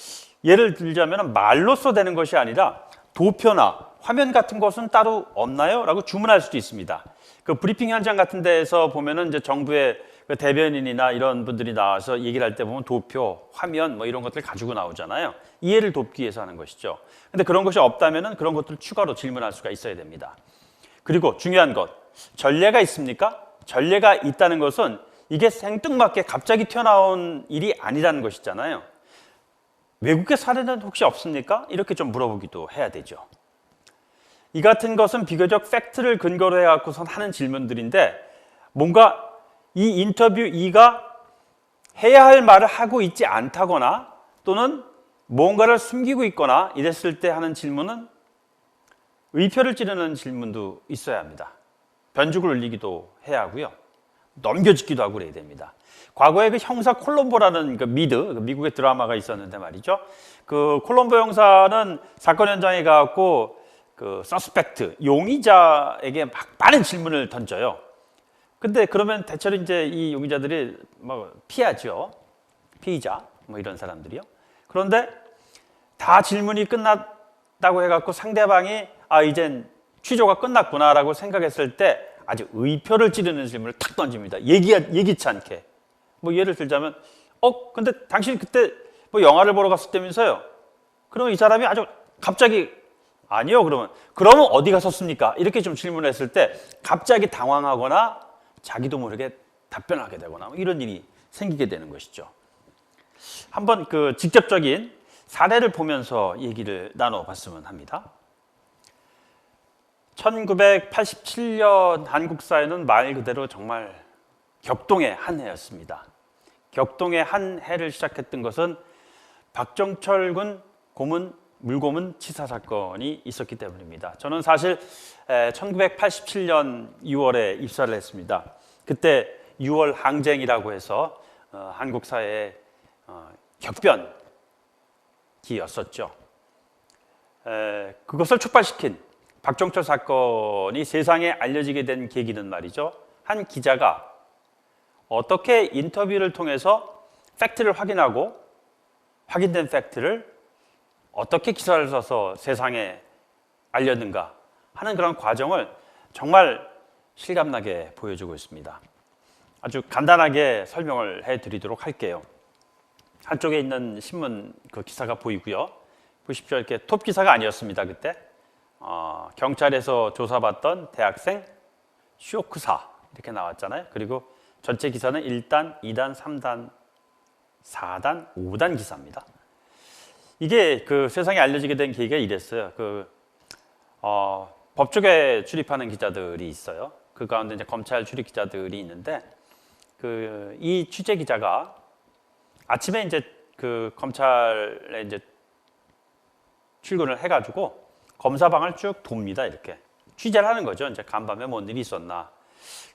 예를 들자면 말로써 되는 것이 아니라 도표나 화면 같은 것은 따로 없나요? 라고 주문할 수도 있습니다. 그 브리핑 현장 같은 데에서 보면은 이제 정부의 그 대변인이나 이런 분들이 나와서 얘기를 할 때 보면 도표, 화면 뭐 이런 것들 가지고 나오잖아요. 이해를 돕기 위해서 하는 것이죠. 근데 그런 것이 없다면은 그런 것들을 추가로 질문할 수가 있어야 됩니다. 그리고 중요한 것, 전례가 있습니까? 전례가 있다는 것은 이게 생뚱맞게 갑자기 튀어나온 일이 아니라는 것이잖아요. 외국의 사례는 혹시 없습니까? 이렇게 좀 물어보기도 해야 되죠. 이 같은 것은 비교적 팩트를 근거로 해갖고선 하는 질문들인데 뭔가 이 인터뷰 2가 해야 할 말을 하고 있지 않다거나 또는 뭔가를 숨기고 있거나 이랬을 때 하는 질문은 의표를 찌르는 질문도 있어야 합니다. 변죽을 울리기도 해야 하고요. 넘겨짓기도 하고 그래야 됩니다. 과거에 그 형사 콜럼보라는 그 미국의 드라마가 있었는데 말이죠. 그 콜럼보 형사는 사건 현장에 가고 그 서스펙트, 용의자에게 막 많은 질문을 던져요. 근데 그러면 대체로 이제 이 용의자들이 뭐 피하죠. 피의자, 뭐 이런 사람들이요. 그런데 다 질문이 끝났다고 해갖고 상대방이 이젠 취조가 끝났구나라고 생각했을 때 아주 의표를 찌르는 질문을 탁 던집니다. 예기치 않게. 뭐 예를 들자면, 근데 당신 그때 뭐 영화를 보러 갔을 때면서요. 그러면 이 사람이 아주 갑자기 아니요. 그러면 어디 갔었습니까? 이렇게 좀 질문했을 때 갑자기 당황하거나 자기도 모르게 답변하게 되거나 뭐 이런 일이 생기게 되는 것이죠. 한번 그 직접적인 사례를 보면서 얘기를 나눠봤으면 합니다. 1987년 한국 사회는 말 그대로 정말 격동의 한 해였습니다. 격동의 한 해를 시작했던 것은 박정철 군 물고문 치사 사건이 있었기 때문입니다. 저는 사실 1987년 6월에 입사를 했습니다. 그때 6월 항쟁이라고 해서 한국 사회의 격변기였었죠. 그것을 촉발시킨 박정철 사건이 세상에 알려지게 된 계기는 말이죠. 한 기자가 어떻게 인터뷰를 통해서 팩트를 확인하고 확인된 팩트를 어떻게 기사를 써서 세상에 알렸는가 하는 그런 과정을 정말 실감나게 보여주고 있습니다. 아주 간단하게 설명을 해드리도록 할게요. 한쪽에 있는 신문 그 기사가 보이고요. 보십시오. 이렇게 톱 기사가 아니었습니다. 그때 경찰에서 조사받던 대학생 쇼크사 이렇게 나왔잖아요. 그리고 전체 기사는 1단, 2단, 3단, 4단, 5단 기사입니다. 이게 그 세상에 알려지게 된 계기가 이랬어요. 법조계 출입하는 기자들이 있어요. 그 가운데 이제 검찰 출입 기자들이 있는데 이 취재 기자가 아침에 이제 그 검찰에 이제 출근을 해가지고 검사방을 쭉 돕니다. 이렇게 취재를 하는 거죠. 이제 간밤에 뭔 일이 있었나.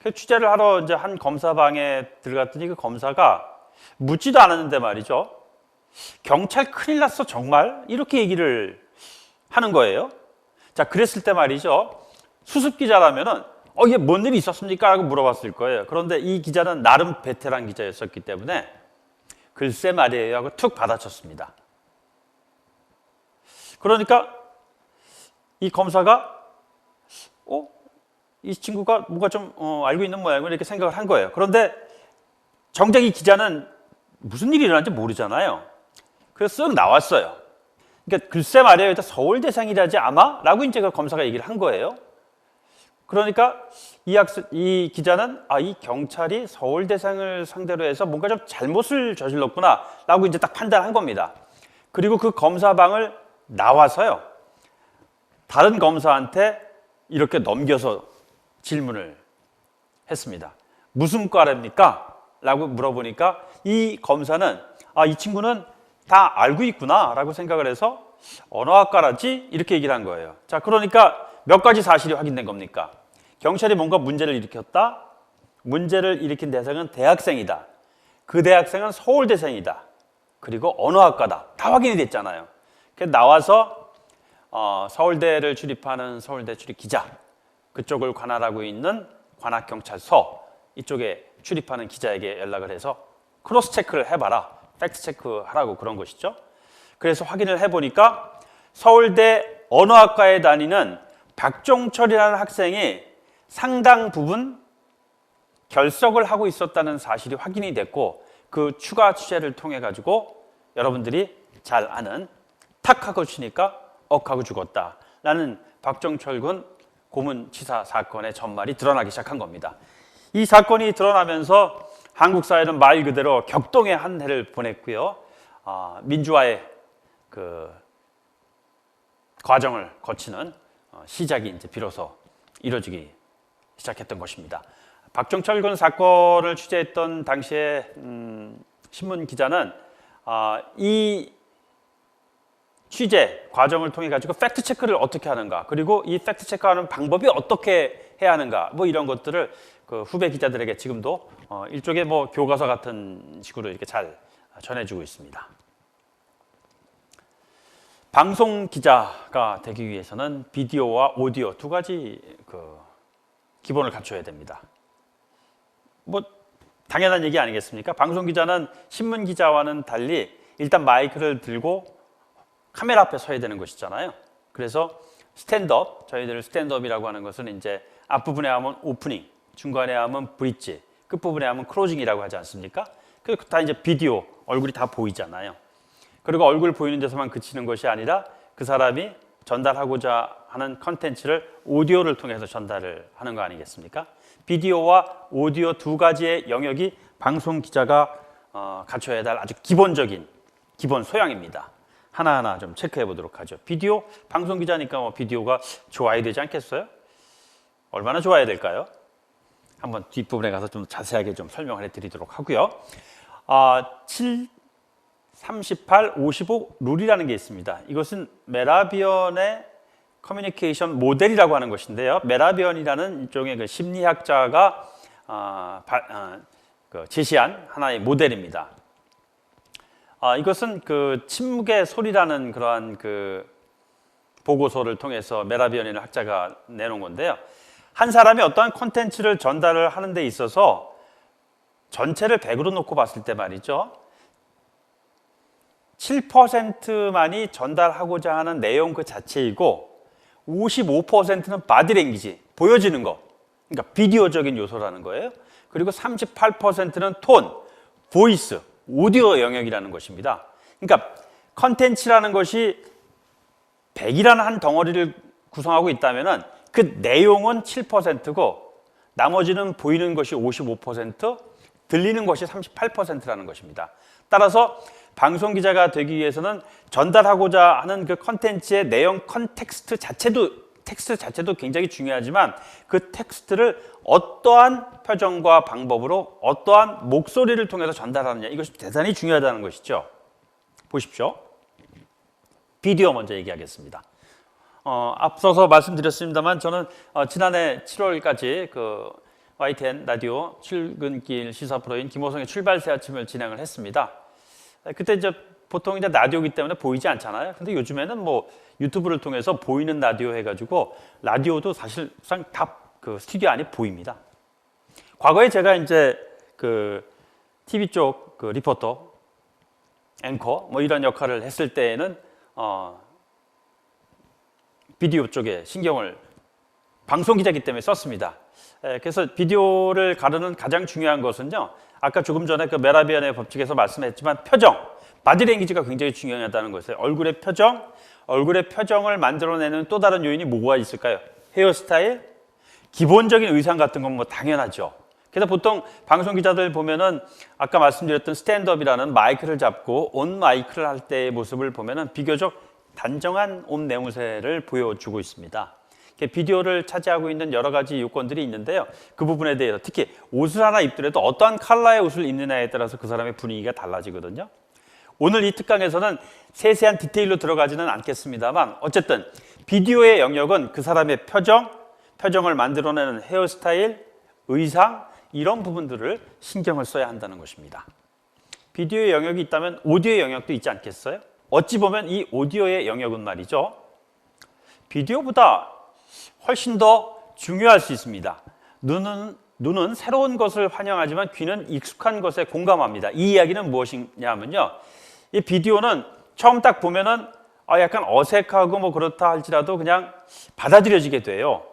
그 취재를 하러 이제 한 검사방에 들어갔더니 그 검사가 묻지도 않았는데 말이죠. 경찰 큰일 났어 정말 이렇게 얘기를 하는 거예요. 자, 그랬을 때 말이죠. 수습 기자라면은 이게 뭔 일이 있었습니까? 라고 물어봤을 거예요. 그런데 이 기자는 나름 베테랑 기자였었기 때문에 글쎄 말이에요 하고 툭 받아쳤습니다. 그러니까 이 검사가 이 친구가 뭔가 좀 알고 있는 모양을 이렇게 생각을 한 거예요. 그런데 정작 이 기자는 무슨 일이 일어난지 모르잖아요. 그래서 쓱 나왔어요. 그러니까 글쎄 말이에요. 일단 서울대생이라지 아마? 라고 이제 그 검사가 얘기를 한 거예요. 그러니까 이 기자는 이 경찰이 서울대생을 상대로 해서 뭔가 좀 잘못을 저질렀구나 라고 이제 딱 판단한 겁니다. 그리고 그 검사방을 나와서요. 다른 검사한테 이렇게 넘겨서 질문을 했습니다. 무슨 과랍니까? 라고 물어보니까 이 검사는 이 친구는 다 알고 있구나 라고 생각을 해서 언어학과라지 이렇게 얘기를 한 거예요. 자, 그러니까 몇 가지 사실이 확인된 겁니까? 경찰이 뭔가 문제를 일으켰다. 문제를 일으킨 대상은 대학생이다. 그 대학생은 서울대생이다. 그리고 언어학과다. 다 확인이 됐잖아요. 그래서 나와서 서울대를 출입하는 서울대 출입 기자, 그쪽을 관할하고 있는 관악경찰서 이쪽에 출입하는 기자에게 연락을 해서 크로스 체크를 해봐라. 팩트 체크 하라고 그런 것이죠. 그래서 확인을 해보니까 서울대 언어학과에 다니는 박종철이라는 학생이 상당 부분 결석을 하고 있었다는 사실이 확인이 됐고 그 추가 취재를 통해 가지고 여러분들이 잘 아는 탁 하고 치니까 억하고 죽었다라는 박종철 군 고문치사 사건의 전말이 드러나기 시작한 겁니다. 이 사건이 드러나면서 한국 사회는 말 그대로 격동의 한 해를 보냈고요. 민주화의 그 과정을 거치는 시작이 이제 비로소 이루어지기 시작했던 것입니다. 박종철 군 사건을 취재했던 당시에 신문 기자는 이 취재 과정을 통해 가지고 팩트 체크를 어떻게 하는가, 그리고 이 팩트 체크하는 방법이 어떻게 해야 하는가, 뭐 이런 것들을 그 후배 기자들에게 지금도 일종의 뭐 교과서 같은 식으로 이렇게 잘 전해주고 있습니다. 방송 기자가 되기 위해서는 비디오와 오디오 두 가지 그 기본을 갖춰야 됩니다. 뭐 당연한 얘기 아니겠습니까? 방송 기자는 신문 기자와는 달리 일단 마이크를 들고 카메라 앞에 서야 되는 것이잖아요. 그래서 스탠드업, 저희들 스탠드업이라고 하는 것은 이제 앞부분에 하면 오프닝, 중간에 하면 브릿지, 끝부분에 하면 클로징이라고 하지 않습니까? 그 다 이제 비디오, 얼굴이 다 보이잖아요. 그리고 얼굴 보이는 데서만 그치는 것이 아니라 그 사람이 전달하고자 하는 컨텐츠를 오디오를 통해서 전달을 하는 거 아니겠습니까? 비디오와 오디오 두 가지의 영역이 방송 기자가 갖춰야 할 아주 기본적인 기본 소양입니다. 하나하나 좀 체크해 보도록 하죠. 비디오, 방송 기자니까 뭐 비디오가 좋아야 되지 않겠어요? 얼마나 좋아야 될까요? 한번 뒷부분에 가서 좀 자세하게 좀 설명을 해드리도록 하고요. 7, 38, 55 룰이라는 게 있습니다. 이것은 메라비언의 커뮤니케이션 모델이라고 하는 것인데요. 메라비언이라는 일종의 그 심리학자가 제시한 하나의 모델입니다. 이것은 그 침묵의 소리라는 그러한 그 보고서를 통해서 메라비언이라는 학자가 내놓은 건데요. 한 사람이 어떠한 콘텐츠를 전달을 하는 데 있어서 전체를 100으로 놓고 봤을 때 말이죠. 7%만이 전달하고자 하는 내용 그 자체이고 55%는 바디랭귀지, 보여지는 거, 그러니까 비디오적인 요소라는 거예요. 그리고 38%는 톤, 보이스, 오디오 영역이라는 것입니다. 그러니까 컨텐츠라는 것이 100이라는 한 덩어리를 구성하고 있다면 그 내용은 7%고 나머지는 보이는 것이 55%, 들리는 것이 38%라는 것입니다. 따라서 방송 기자가 되기 위해서는 전달하고자 하는 그 컨텐츠의 내용 텍스트 자체도 굉장히 중요하지만 그 텍스트를 어떠한 표정과 방법으로 어떠한 목소리를 통해서 전달하느냐, 이것이 대단히 중요하다는 것이죠. 보십시오. 비디오 먼저 얘기하겠습니다. 앞서서 말씀드렸습니다만 저는 지난해 7월까지 그 YTN 라디오 출근길 시사 프로인 김호성의 출발새 아침을 진행을 했습니다. 그때 이제 보통 이제 라디오이기 때문에 보이지 않잖아요. 근데 요즘에는 뭐 유튜브를 통해서 보이는 라디오 해가지고 라디오도 사실상 다 그 스튜디오 안에 보입니다. 과거에 제가 이제 그 TV 쪽 그 리포터, 앵커 뭐 이런 역할을 했을 때에는 비디오 쪽에 신경을 방송 기자이기 때문에 썼습니다. 그래서 비디오를 가르는 가장 중요한 것은요. 아까 조금 전에 그 메라비언의 법칙에서 말씀했지만 표정, 바디랭귀지가 굉장히 중요하다는 것이에요. 얼굴의 표정을 만들어내는 또 다른 요인이 뭐가 있을까요? 헤어스타일, 기본적인 의상 같은 건 뭐 당연하죠. 그래서 보통 방송 기자들 보면은 아까 말씀드렸던 스탠드업이라는 마이크를 잡고 온 마이크를 할 때의 모습을 보면은 비교적 단정한 옷 내무새를 보여주고 있습니다. 비디오를 차지하고 있는 여러 가지 요건들이 있는데요. 그 부분에 대해서 특히 옷을 하나 입더라도 어떠한 컬러의 옷을 입느냐에 따라서 그 사람의 분위기가 달라지거든요. 오늘 이 특강에서는 세세한 디테일로 들어가지는 않겠습니다만 어쨌든 비디오의 영역은 그 사람의 표정을 만들어내는 헤어스타일, 의상 이런 부분들을 신경을 써야 한다는 것입니다. 비디오의 영역이 있다면 오디오의 영역도 있지 않겠어요? 어찌 보면 이 오디오의 영역은 말이죠. 비디오보다 훨씬 더 중요할 수 있습니다. 눈은 새로운 것을 환영하지만 귀는 익숙한 것에 공감합니다. 이 이야기는 무엇이냐면요. 이 비디오는 처음 딱 보면은 약간 어색하고 뭐 그렇다 할지라도 그냥 받아들여지게 돼요.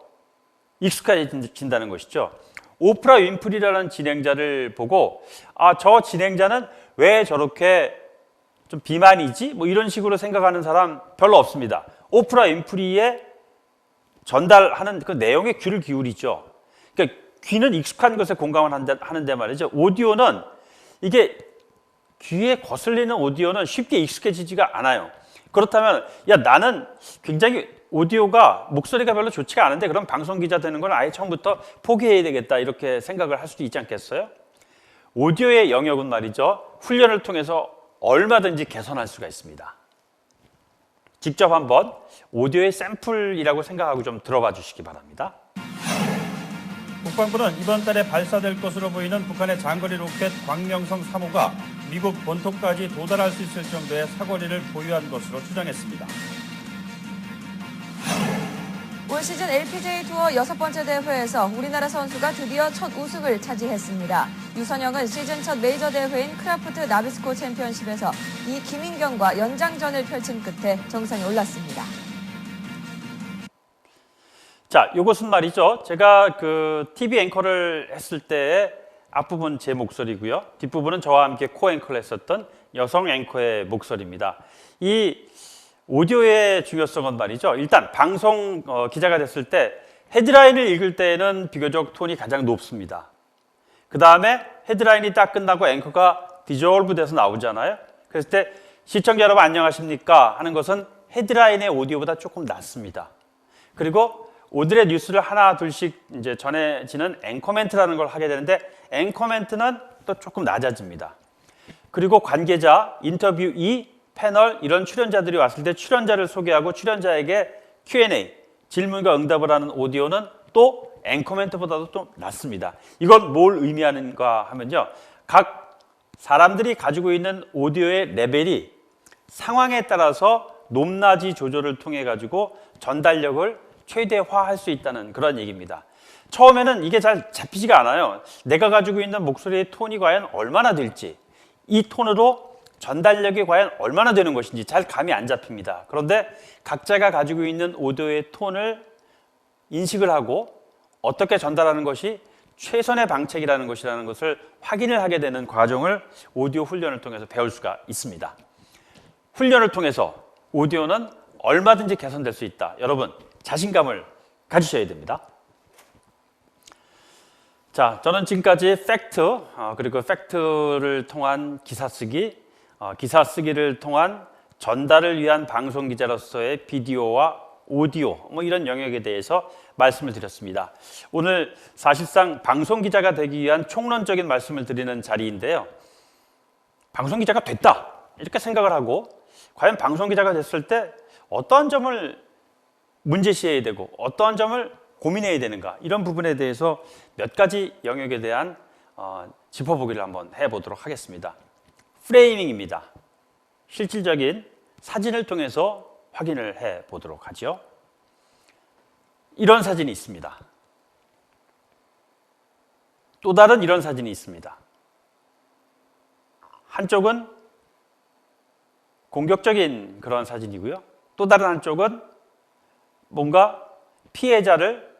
익숙해진다는 것이죠. 오프라 윈프리라는 진행자를 보고 저 진행자는 왜 저렇게 좀 비만이지? 뭐 이런 식으로 생각하는 사람 별로 없습니다. 오프라 윈프리의 전달하는 그 내용에 귀를 기울이죠. 그러니까 귀는 익숙한 것에 공감을 하는데 말이죠. 오디오는 이게 귀에 거슬리는 오디오는 쉽게 익숙해지지가 않아요. 그렇다면 야 나는 굉장히 오디오가 목소리가 별로 좋지가 않은데 그럼 방송 기자 되는 건 아예 처음부터 포기해야 되겠다 이렇게 생각을 할 수도 있지 않겠어요? 오디오의 영역은 말이죠. 훈련을 통해서 얼마든지 개선할 수가 있습니다. 직접 한번 오디오의 샘플이라고 생각하고 좀 들어봐 주시기 바랍니다. 국방부는 이번 달에 발사될 것으로 보이는 북한의 장거리 로켓 광명성 3호가 미국 본토까지 도달할 수 있을 정도의 사거리를 보유한 것으로 추정했습니다. 올 시즌 LPGA 투어 6번째 대회에서 우리나라 선수가 드디어 첫 우승을 차지했습니다. 유선영은 시즌 첫 메이저 대회인 크라프트 나비스코 챔피언십에서 이 김인경과 연장전을 펼친 끝에 정상에 올랐습니다. 자, 이것은 말이죠. 제가 그 TV 앵커를 했을 때 앞부분 제 목소리고요. 뒷부분은 저와 함께 코-앵커를 했었던 여성 앵커의 목소리입니다. 이 오디오의 중요성은 말이죠. 일단 방송 기자가 됐을 때 헤드라인을 읽을 때는 비교적 톤이 가장 높습니다. 그 다음에 헤드라인이 딱 끝나고 앵커가 디졸브 돼서 나오잖아요. 그랬을 때 시청자 여러분 안녕하십니까 하는 것은 헤드라인의 오디오보다 조금 낮습니다. 그리고 오늘의 뉴스를 하나 둘씩 이제 전해지는 앵커멘트라는 걸 하게 되는데 앵커멘트는 또 조금 낮아집니다. 그리고 관계자, 인터뷰 2, 패널 이런 출연자들이 왔을 때 출연자를 소개하고 출연자에게 Q&A, 질문과 응답을 하는 오디오는 또 앵커멘트보다도 좀 낮습니다. 이건 뭘 의미하는가 하면요. 각 사람들이 가지고 있는 오디오의 레벨이 상황에 따라서 높낮이 조절을 통해 가지고 전달력을 최대화할 수 있다는 그런 얘기입니다. 처음에는 이게 잘 잡히지가 않아요. 내가 가지고 있는 목소리의 톤이 과연 얼마나 될지, 이 톤으로 전달력이 과연 얼마나 되는 것인지 잘 감이 안 잡힙니다. 그런데 각자가 가지고 있는 오디오의 톤을 인식을 하고 어떻게 전달하는 것이 최선의 방책이라는 것이라는 것을 확인을 하게 되는 과정을 오디오 훈련을 통해서 배울 수가 있습니다. 훈련을 통해서 오디오는 얼마든지 개선될 수 있다. 여러분 자신감을 가지셔야 됩니다. 자, 저는 지금까지 팩트 그리고 팩트를 통한 기사 쓰기, 기사 쓰기를 통한 전달을 위한 방송 기자로서의 비디오와 오디오 뭐 이런 영역에 대해서 말씀을 드렸습니다. 오늘 사실상 방송 기자가 되기 위한 총론적인 말씀을 드리는 자리인데요. 방송 기자가 됐다 이렇게 생각을 하고 과연 방송 기자가 됐을 때 어떠한 점을 문제시해야 되고 어떠한 점을 고민해야 되는가 이런 부분에 대해서 몇 가지 영역에 대한 짚어보기를 한번 해보도록 하겠습니다. 프레이밍입니다. 실질적인 사진을 통해서 확인을 해보도록 하죠. 이런 사진이 있습니다. 또 다른 이런 사진이 있습니다. 한쪽은 공격적인 그런 사진이고요. 또 다른 한쪽은 뭔가 피해자를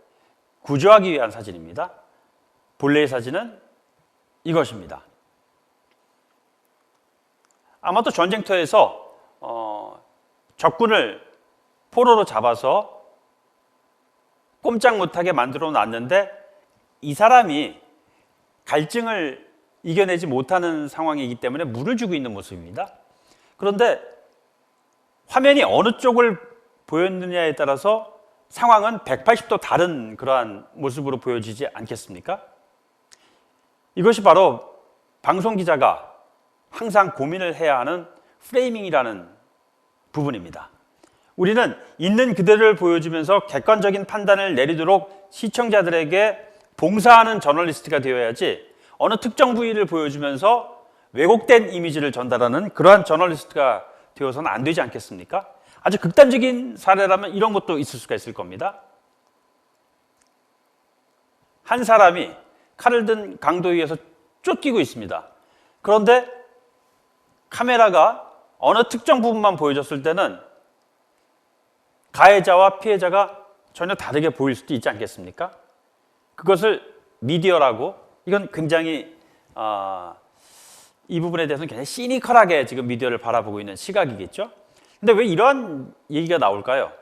구조하기 위한 사진입니다. 본래의 사진은 이것입니다. 아마도 전쟁터에서 적군을 포로로 잡아서 꼼짝 못하게 만들어 놨는데 이 사람이 갈증을 이겨내지 못하는 상황이기 때문에 물을 주고 있는 모습입니다. 그런데 화면이 어느 쪽을 보였느냐에 따라서 상황은 180도 다른 그러한 모습으로 보여지지 않겠습니까? 이것이 바로 방송 기자가 항상 고민을 해야 하는 프레이밍이라는 부분입니다. 우리는 있는 그대로를 보여주면서 객관적인 판단을 내리도록 시청자들에게 봉사하는 저널리스트가 되어야지 어느 특정 부위를 보여주면서 왜곡된 이미지를 전달하는 그러한 저널리스트가 되어서는 안 되지 않겠습니까? 아주 극단적인 사례라면 이런 것도 있을 수가 있을 겁니다. 한 사람이 칼을 든 강도 위에서 쫓기고 있습니다. 그런데 카메라가 어느 특정 부분만 보여줬을 때는 가해자와 피해자가 전혀 다르게 보일 수도 있지 않겠습니까? 그것을 미디어라고, 이건 굉장히 이 부분에 대해서는 굉장히 시니컬하게 지금 미디어를 바라보고 있는 시각이겠죠. 근데 왜 이런 얘기가 나올까요?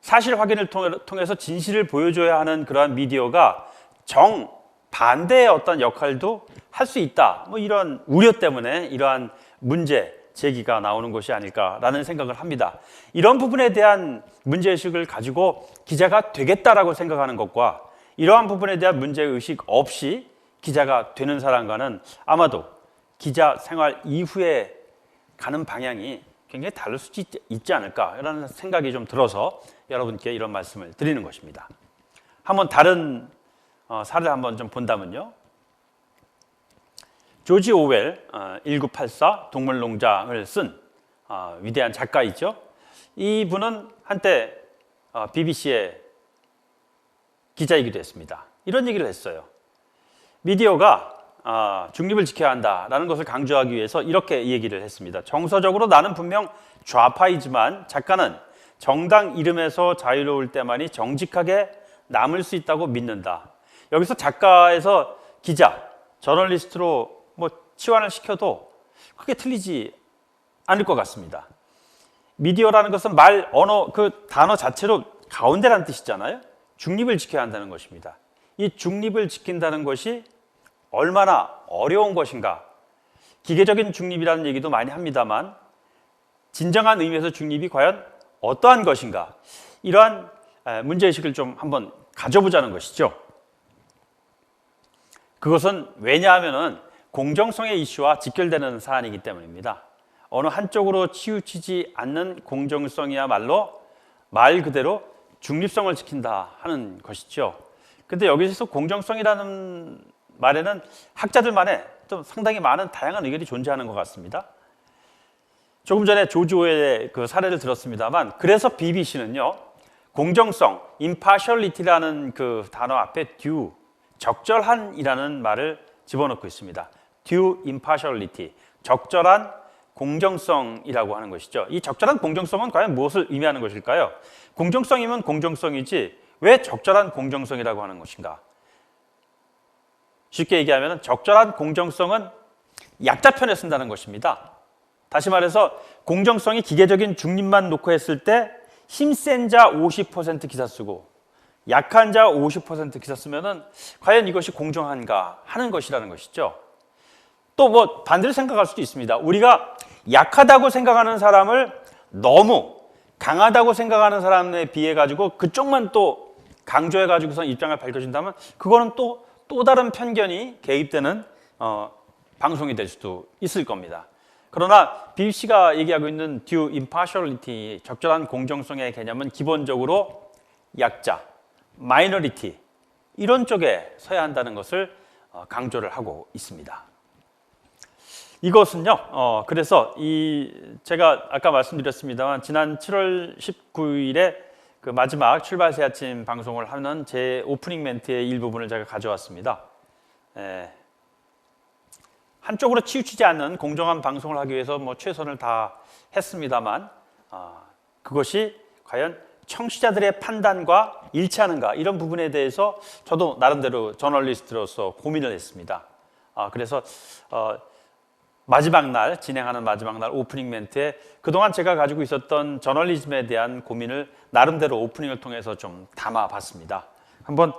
사실 확인을 통해서 진실을 보여줘야 하는 그러한 미디어가 정반대의 어떤 역할도 할 수 있다. 뭐 이런 우려 때문에 이러한 문제 제기가 나오는 것이 아닐까라는 생각을 합니다. 이런 부분에 대한 문제의식을 가지고 기자가 되겠다라고 생각하는 것과 이러한 부분에 대한 문제의식 없이 기자가 되는 사람과는 아마도 기자 생활 이후에 가는 방향이 굉장히 다를 수 있지 않을까라는 생각이 좀 들어서 여러분께 이런 말씀을 드리는 것입니다. 한번 다른 사례를 한번 좀 본다면요. 조지 오웰 1984 동물농장을 쓴 위대한 작가이죠. 이분은 한때 BBC의 기자이기도 했습니다. 이런 얘기를 했어요. 미디어가 중립을 지켜야 한다라는 것을 강조하기 위해서 이렇게 얘기를 했습니다. 정서적으로 나는 분명 좌파이지만 작가는 정당 이름에서 자유로울 때만이 정직하게 남을 수 있다고 믿는다. 여기서 작가에서 기자, 저널리스트로 뭐 치환을 시켜도 크게 틀리지 않을 것 같습니다. 미디어라는 것은 언어 그 단어 자체로 가운데라는 뜻이잖아요. 중립을 지켜야 한다는 것입니다. 이 중립을 지킨다는 것이 얼마나 어려운 것인가. 기계적인 중립이라는 얘기도 많이 합니다만 진정한 의미에서 중립이 과연 어떠한 것인가. 이러한 문제의식을 좀 한번 가져보자는 것이죠. 그것은 왜냐하면은 공정성의 이슈와 직결되는 사안이기 때문입니다. 어느 한쪽으로 치우치지 않는 공정성이야말로 말 그대로 중립성을 지킨다 하는 것이죠. 근데 여기서 공정성이라는 말에는 학자들만의 좀 상당히 많은 다양한 의견이 존재하는 것 같습니다. 조금 전에 조지 오웰의 그 사례를 들었습니다만, 그래서 BBC는요, 공정성, impartiality라는 그 단어 앞에 due, 적절한이라는 말을 집어넣고 있습니다. due impartiality, 적절한 공정성이라고 하는 것이죠. 이 적절한 공정성은 과연 무엇을 의미하는 것일까요? 공정성이면 공정성이지 왜 적절한 공정성이라고 하는 것인가? 쉽게 얘기하면 적절한 공정성은 약자 편에 쓴다는 것입니다. 다시 말해서 공정성이 기계적인 중립만 놓고 했을 때 힘센 자 50% 기사 쓰고 약한 자 50% 기사 쓰면은 과연 이것이 공정한가 하는 것이라는 것이죠. 또 뭐 반대로 생각할 수도 있습니다. 우리가 약하다고 생각하는 사람을 너무 강하다고 생각하는 사람에 비해 가지고 그쪽만 또 강조해 가지고서 입장을 밝혀준다면 그거는 또 다른 편견이 개입되는 방송이 될 수도 있을 겁니다. 그러나 BBC가 얘기하고 있는 due impartiality, 적절한 공정성의 개념은 기본적으로 약자, 마이너리티 이런 쪽에 서야 한다는 것을 강조를 하고 있습니다. 이것은요, 그래서 제가 아까 말씀드렸습니다만 지난 7월 19일에 그 마지막 출발 새 아침 방송을 하는 제 오프닝 멘트의 일부분을 제가 가져왔습니다. 한쪽으로 치우치지 않는 공정한 방송을 하기 위해서 뭐 최선을 다 했습니다만 그것이 과연 청취자들의 판단과 일치하는가 이런 부분에 대해서 저도 나름대로 저널리스트로서 고민을 했습니다. 그래서 마지막 날 진행하는 마지막 날 오프닝 멘트에 그동안 제가 가지고 있었던 저널리즘에 대한 고민을 나름대로 오프닝을 통해서 좀 담아봤습니다. 한번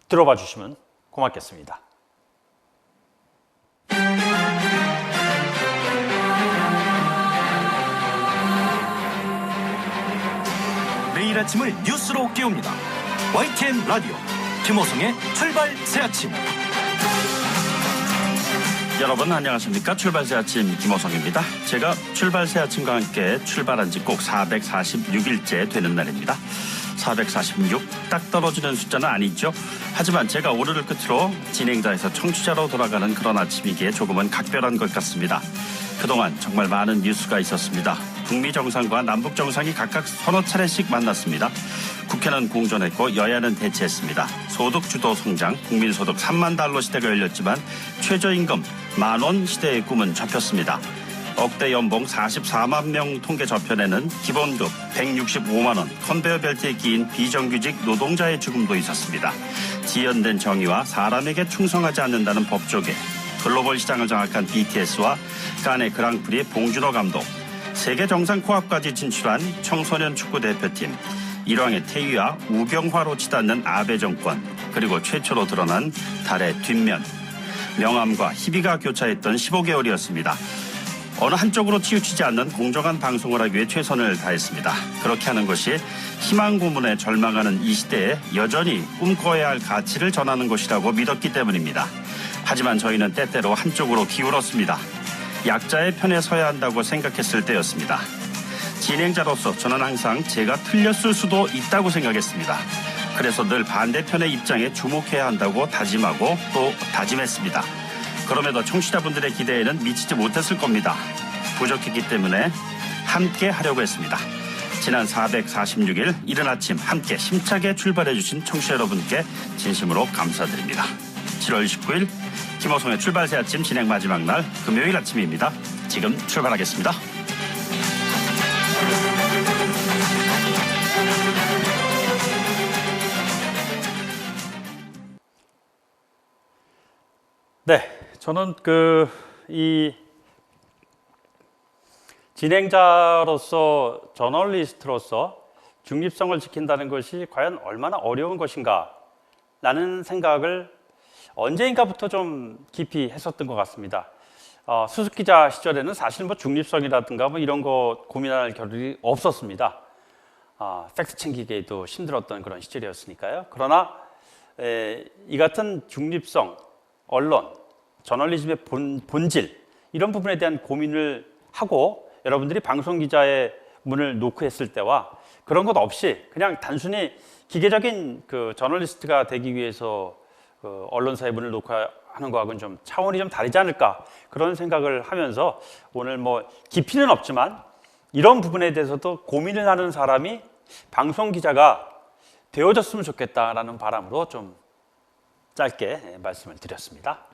들어봐 주시면 고맙겠습니다. 매일 아침을 뉴스로 깨웁니다. YTN 라디오 김호성의 출발 새 아침. 여러분 안녕하십니까? 출발 새 아침 김호성입니다. 제가 출발 새 아침과 함께 출발한 지 꼭 446일째 되는 날입니다. 446, 딱 떨어지는 숫자는 아니죠. 하지만 제가 오늘을 끝으로 진행자에서 청취자로 돌아가는 그런 아침이기에 조금은 각별한 것 같습니다. 그동안 정말 많은 뉴스가 있었습니다. 북미 정상과 남북 정상이 각각 서너 차례씩 만났습니다. 국회는 공존했고 여야는 대치했습니다. 소득 주도 성장, 국민소득 3만 달러 시대가 열렸지만 최저임금 10,000원 시대의 꿈은 접혔습니다. 억대 연봉 44만 명 통계 저편에는 기본급 165만 원, 컨베어 벨트에 끼인 비정규직 노동자의 죽음도 있었습니다. 지연된 정의와 사람에게 충성하지 않는다는 법조계, 글로벌 시장을 장악한 BTS와 칸의 그랑프리 봉준호 감독, 세계 정상 코앞까지 진출한 청소년 축구 대표팀, 일왕의 태위와 우병화로 치닫는 아베 정권, 그리고 최초로 드러난 달의 뒷면, 명암과 희비가 교차했던 15개월이었습니다. 어느 한쪽으로 치우치지 않는 공정한 방송을 하기 위해 최선을 다했습니다. 그렇게 하는 것이 희망 고문에 절망하는 이 시대에 여전히 꿈꿔야 할 가치를 전하는 것이라고 믿었기 때문입니다. 하지만 저희는 때때로 한쪽으로 기울었습니다. 약자의 편에 서야 한다고 생각했을 때였습니다. 진행자로서 저는 항상 제가 틀렸을 수도 있다고 생각했습니다. 그래서 늘 반대편의 입장에 주목해야 한다고 다짐하고 또 다짐했습니다. 그럼에도 청취자분들의 기대에는 미치지 못했을 겁니다. 부족했기 때문에 함께 하려고 했습니다. 지난 446일 이른 아침 함께 힘차게 출발해 주신 청취자 여러분께 진심으로 감사드립니다. 7월 29일 김호성의 출발새 아침 진행 마지막 날 금요일 아침입니다. 지금 출발하겠습니다. 네, 저는 이 진행자로서 저널리스트로서 중립성을 지킨다는 것이 과연 얼마나 어려운 것인가 라는 생각을 언제인가부터 좀 깊이 했었던 것 같습니다. 수습 기자 시절에는 사실 뭐 중립성이라든가 뭐 이런 거 고민할 겨를이 없었습니다. 팩트 챙기기에도 힘들었던 그런 시절이었으니까요. 그러나 이 같은 중립성, 언론, 저널리즘의 본질 이런 부분에 대한 고민을 하고 여러분들이 방송 기자의 문을 노크했을 때와 그런 것 없이 그냥 단순히 기계적인 그 저널리스트가 되기 위해서 그 언론사의 문을 노크하는 거하고는 좀 차원이 좀 다르지 않을까 그런 생각을 하면서 오늘 뭐 깊이는 없지만 이런 부분에 대해서도 고민을 하는 사람이 방송 기자가 되어졌으면 좋겠다라는 바람으로 좀 짧게 말씀을 드렸습니다.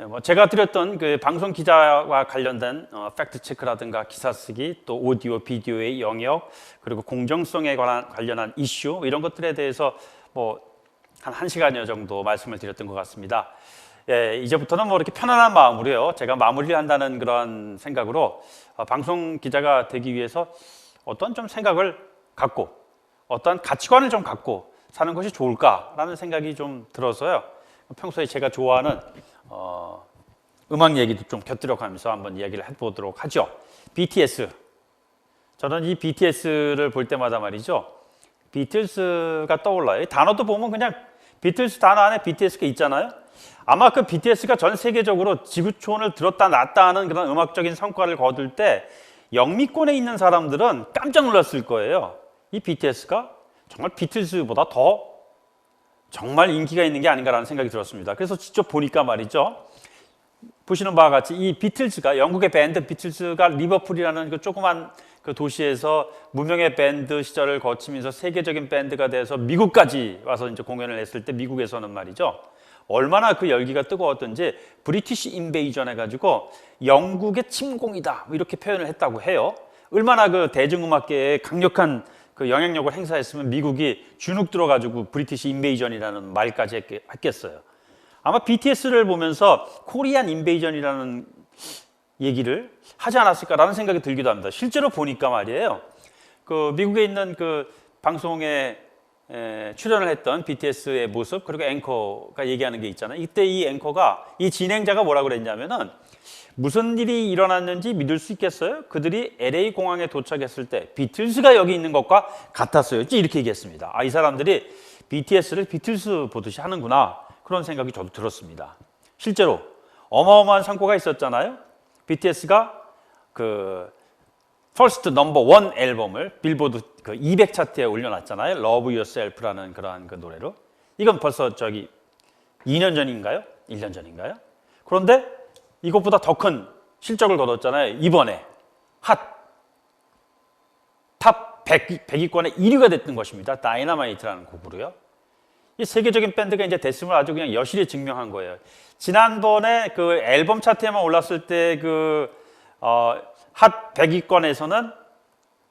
뭐 제가 드렸던 그 방송 기자와 관련된 팩트 체크라든가 기사 쓰기, 또 오디오, 비디오의 영역, 그리고 공정성에 관련한 이슈 이런 것들에 대해서 뭐 한 1시간여 정도 말씀을 드렸던 것 같습니다. 이제부터는 뭐 이렇게 편안한 마음으로요. 제가 마무리를 한다는 그런 생각으로 방송 기자가 되기 위해서 어떤 좀 생각을 갖고 어떤 가치관을 좀 갖고 사는 것이 좋을까라는 생각이 좀 들어서요. 평소에 제가 좋아하는 음악 얘기도 좀 곁들여가면서 한번 이야기를 해보도록 하죠. BTS. 저는 이 BTS를 볼 때마다 말이죠. 비틀스가 떠올라요. 단어도 보면 그냥 비틀스 단어 안에 BTS가 있잖아요. 아마 그 BTS가 전 세계적으로 지구촌을 들었다 놨다 하는 그런 음악적인 성과를 거둘 때 영미권에 있는 사람들은 깜짝 놀랐을 거예요. 이 BTS가 정말 비틀스보다 더 정말 인기가 있는 게 아닌가라는 생각이 들었습니다. 그래서 직접 보니까 말이죠. 보시는 바와 같이 이 비틀즈가 영국의 밴드 비틀즈가 리버풀이라는 그 조그만 그 도시에서 무명의 밴드 시절을 거치면서 세계적인 밴드가 돼서 미국까지 와서 이제 공연을 했을 때 미국에서는 말이죠. 얼마나 그 열기가 뜨거웠던지 브리티시 인베이전 해가지고 영국의 침공이다 이렇게 표현을 했다고 해요. 얼마나 그 대중음악계에 강력한 그 영향력을 행사했으면 미국이 주눅 들어가지고 브리티시 인베이전이라는 말까지 했겠어요. 아마 BTS를 보면서 코리안 인베이전이라는 얘기를 하지 않았을까라는 생각이 들기도 합니다. 실제로 보니까 말이에요. 그 미국에 있는 그 방송에 출연을 했던 BTS의 모습 그리고 앵커가 얘기하는 게 있잖아요. 이때 이 앵커가 이 진행자가 뭐라고 그랬냐면은 무슨 일이 일어났는지 믿을 수 있겠어요? 그들이 LA 공항에 도착했을 때 비틀스가 여기 있는 것과 같았어요. 이렇게 얘기했습니다. 이 사람들이 BTS를 비틀스 보듯이 하는구나. 그런 생각이 저도 들었습니다. 실제로 어마어마한 성과가 있었잖아요. BTS가 그 퍼스트 넘버 원 앨범을 빌보드 그 200 차트에 올려놨잖아요. Love Yourself라는 그러한 그 노래로. 이건 벌써 2년 전인가요? 1년 전인가요? 그런데 이것보다 더 큰 실적을 거뒀잖아요. 이번에 탑 100위권의 1위가 됐던 것입니다. 다이너마이트라는 곡으로요. 이 세계적인 밴드가 이제 됐음을 아주 그냥 여실히 증명한 거예요. 지난번에 그 앨범 차트에만 올랐을 때 그 핫 100위권에서는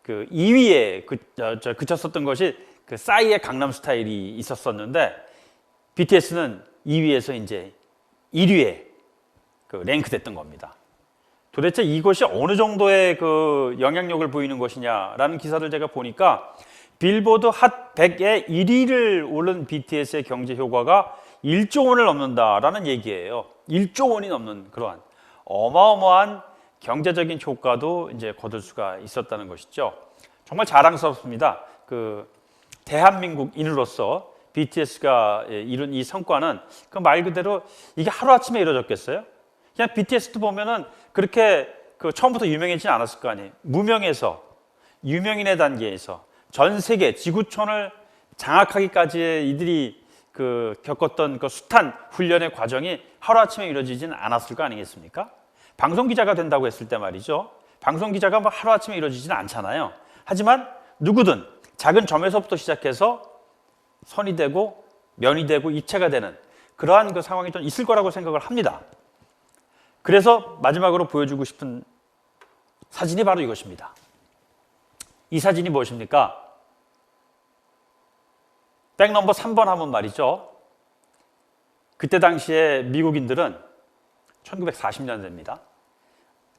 그 2위에 그쳤었던 것이 그 싸이의 강남 스타일이 있었었는데 BTS는 2위에서 이제 1위에 그 랭크 됐던 겁니다. 도대체 이것이 어느 정도의 그 영향력을 보이는 것이냐라는 기사를 제가 보니까 빌보드 핫 100에 1위를 오른 BTS의 경제 효과가 1조 원을 넘는다라는 얘기예요. 1조 원이 넘는 그러한 어마어마한 경제적인 효과도 이제 거둘 수가 있었다는 것이죠. 정말 자랑스럽습니다. 그 대한민국인으로서 BTS가 이룬 이 성과는 그 말 그대로 이게 하루아침에 이루어졌겠어요? 그냥 BTS도 보면은 그렇게 그 처음부터 유명해지진 않았을 거 아니에요. 무명에서 유명인의 단계에서 전 세계 지구촌을 장악하기까지 이들이 그 겪었던 그 숱한 훈련의 과정이 하루아침에 이루어지진 않았을 거 아니겠습니까? 방송기자가 된다고 했을 때 말이죠. 방송기자가 뭐 하루아침에 이루어지진 않잖아요. 하지만 누구든 작은 점에서부터 시작해서 선이 되고 면이 되고 입체가 되는 그러한 그 상황이 좀 있을 거라고 생각을 합니다. 그래서 마지막으로 보여주고 싶은 사진이 바로 이것입니다. 이 사진이 무엇입니까? 백 넘버 3번 하면 말이죠. 그때 당시에 미국인들은 1940년대입니다.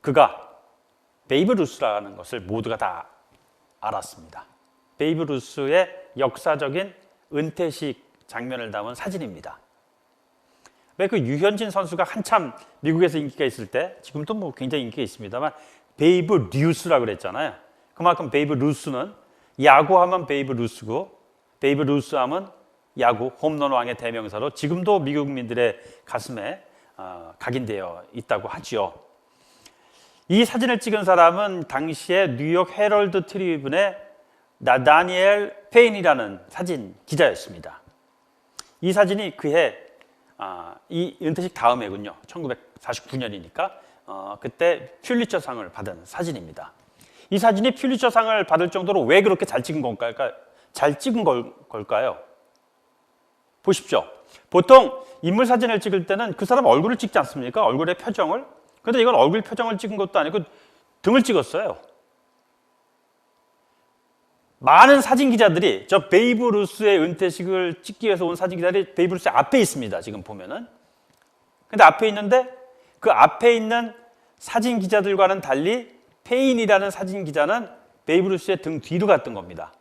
그가 베이브 루스라는 것을 모두가 다 알았습니다. 베이브 루스의 역사적인 은퇴식 장면을 담은 사진입니다. 왜 그 유현진 선수가 한참 미국에서 인기가 있을 때, 지금도 뭐 굉장히 인기가 있습니다만 베이브 루스라고 그랬잖아요. 그만큼 베이브 루스는 야구하면 베이브 루스고 베이브 루스 하면 야구 홈런 왕의 대명사로 지금도 미국민들의 가슴에 각인되어 있다고 하죠. 이 사진을 찍은 사람은 당시에 뉴욕 헤럴드 트리뷴의 나다니엘 페인이라는 사진 기자였습니다. 이 사진이 그해 이 은퇴식 다음 해군요. 1949년이니까 그때 퓰리처상을 받은 사진입니다. 이 사진이 퓰리처상을 받을 정도로 왜 그렇게 잘 찍은 걸까요? 잘 찍은 걸까요? 보십시오. 보통 인물 사진을 찍을 때는 그 사람 얼굴을 찍지 않습니까? 얼굴의 표정을. 그런데 이건 얼굴 표정을 찍은 것도 아니고 등을 찍었어요. 많은 사진 기자들이 저 베이브 루스의 은퇴식을 찍기 위해서 온 사진 기자들이 베이브 루스 앞에 있습니다. 지금 보면은. 근데 앞에 있는데 그 앞에 있는 사진 기자들과는 달리 페인이라는 사진 기자는 베이브 루스의 등 뒤로 갔던 겁니다.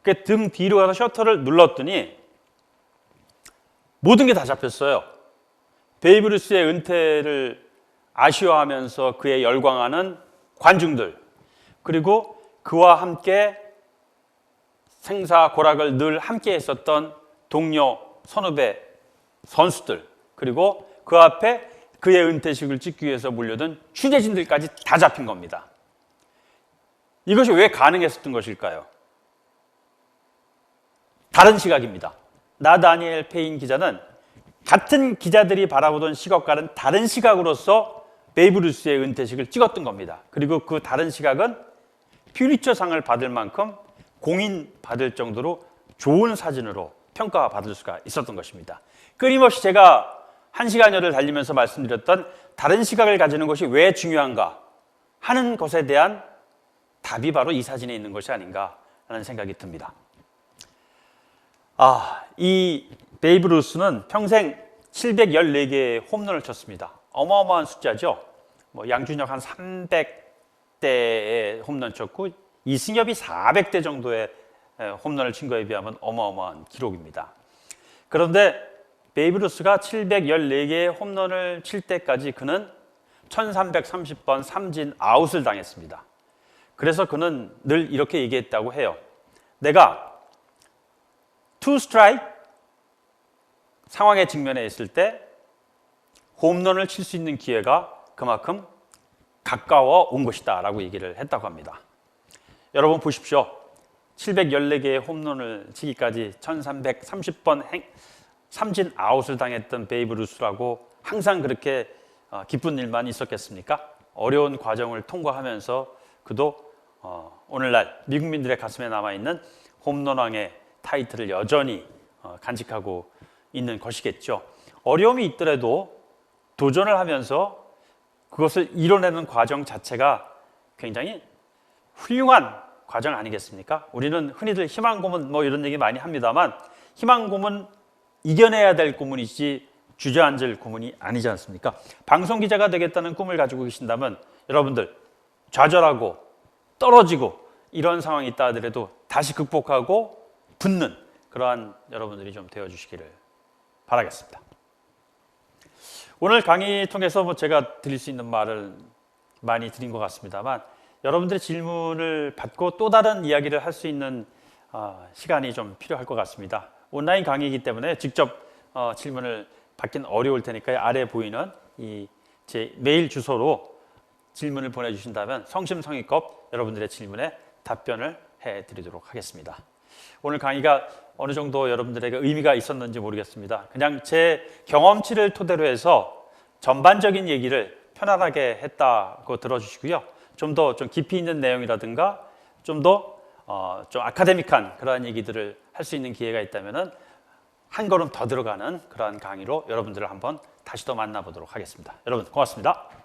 그 등 뒤로 가서 셔터를 눌렀더니 모든 게 다 잡혔어요. 베이브 루스의 은퇴를 아쉬워하면서 그에 열광하는 관중들, 그리고 그와 함께 생사고락을 늘 함께 했었던 동료, 선후배, 선수들, 그리고 그 앞에 그의 은퇴식을 찍기 위해서 몰려든 취재진들까지 다 잡힌 겁니다. 이것이 왜 가능했었던 것일까요? 다른 시각입니다. 나다니엘 페인 기자는 같은 기자들이 바라보던 시각과는 다른 시각으로서 베이브 루스의 은퇴식을 찍었던 겁니다. 그리고 그 다른 시각은 퓰리처상을 받을 만큼 공인받을 정도로 좋은 사진으로 평가받을 수가 있었던 것입니다. 끊임없이 제가 1시간여를 달리면서 말씀드렸던 다른 시각을 가지는 것이 왜 중요한가 하는 것에 대한 답이 바로 이 사진에 있는 것이 아닌가라는 생각이 듭니다. 이 베이브 루스는 평생 714개의 홈런을 쳤습니다. 어마어마한 숫자죠. 뭐 양준혁 한 300대의 홈런 쳤고 이승엽이 400대 정도의 홈런을 친 거에 비하면 어마어마한 기록입니다. 그런데 베이브 루스가 714개의 홈런을 칠 때까지 그는 1330번 삼진 아웃을 당했습니다. 그래서 그는 늘 이렇게 얘기했다고 해요. 내가 투 스트라이크 상황에 직면해 있을 때 홈런을 칠 수 있는 기회가 그만큼 가까워 온 것이다 라고 얘기를 했다고 합니다. 여러분 보십시오. 714개의 홈런을 치기까지 1330번 삼진 아웃을 당했던 베이브 루스라고 항상 그렇게 기쁜 일만 있었겠습니까? 어려운 과정을 통과하면서 그도 오늘날 미국민들의 가슴에 남아있는 홈런왕의 타이틀을 여전히 간직하고 있는 것이겠죠. 어려움이 있더라도 도전을 하면서 그것을 이뤄내는 과정 자체가 굉장히 훌륭한 과정 아니겠습니까? 우리는 흔히들 희망 고문 뭐 이런 얘기 많이 합니다만 희망 고문 이겨내야 될 고문이지 주저앉을 고문이 아니지 않습니까? 방송 기자가 되겠다는 꿈을 가지고 계신다면 여러분들 좌절하고 떨어지고 이런 상황이 있다 하더라도 다시 극복하고 붙는 그러한 여러분들이 좀 되어주시기를 바라겠습니다. 오늘 강의 통해서 제가 드릴 수 있는 말을 많이 드린 것 같습니다만 여러분들의 질문을 받고 또 다른 이야기를 할 수 있는 시간이 좀 필요할 것 같습니다. 온라인 강의이기 때문에 직접 질문을 받기는 어려울 테니까요. 아래 보이는 이 제 메일 주소로 질문을 보내주신다면 성심성의껏 여러분들의 질문에 답변을 해드리도록 하겠습니다. 오늘 강의가 어느 정도 여러분들에게 의미가 있었는지 모르겠습니다. 그냥 제 경험치를 토대로 해서 전반적인 얘기를 편안하게 했다고 들어주시고요. 좀 더 좀 깊이 있는 내용이라든가 좀 더 좀 아카데믹한 그러한 얘기들을 할 수 있는 기회가 있다면은 한 걸음 더 들어가는 그러한 강의로 여러분들을 한번 다시 더 만나보도록 하겠습니다. 여러분 고맙습니다.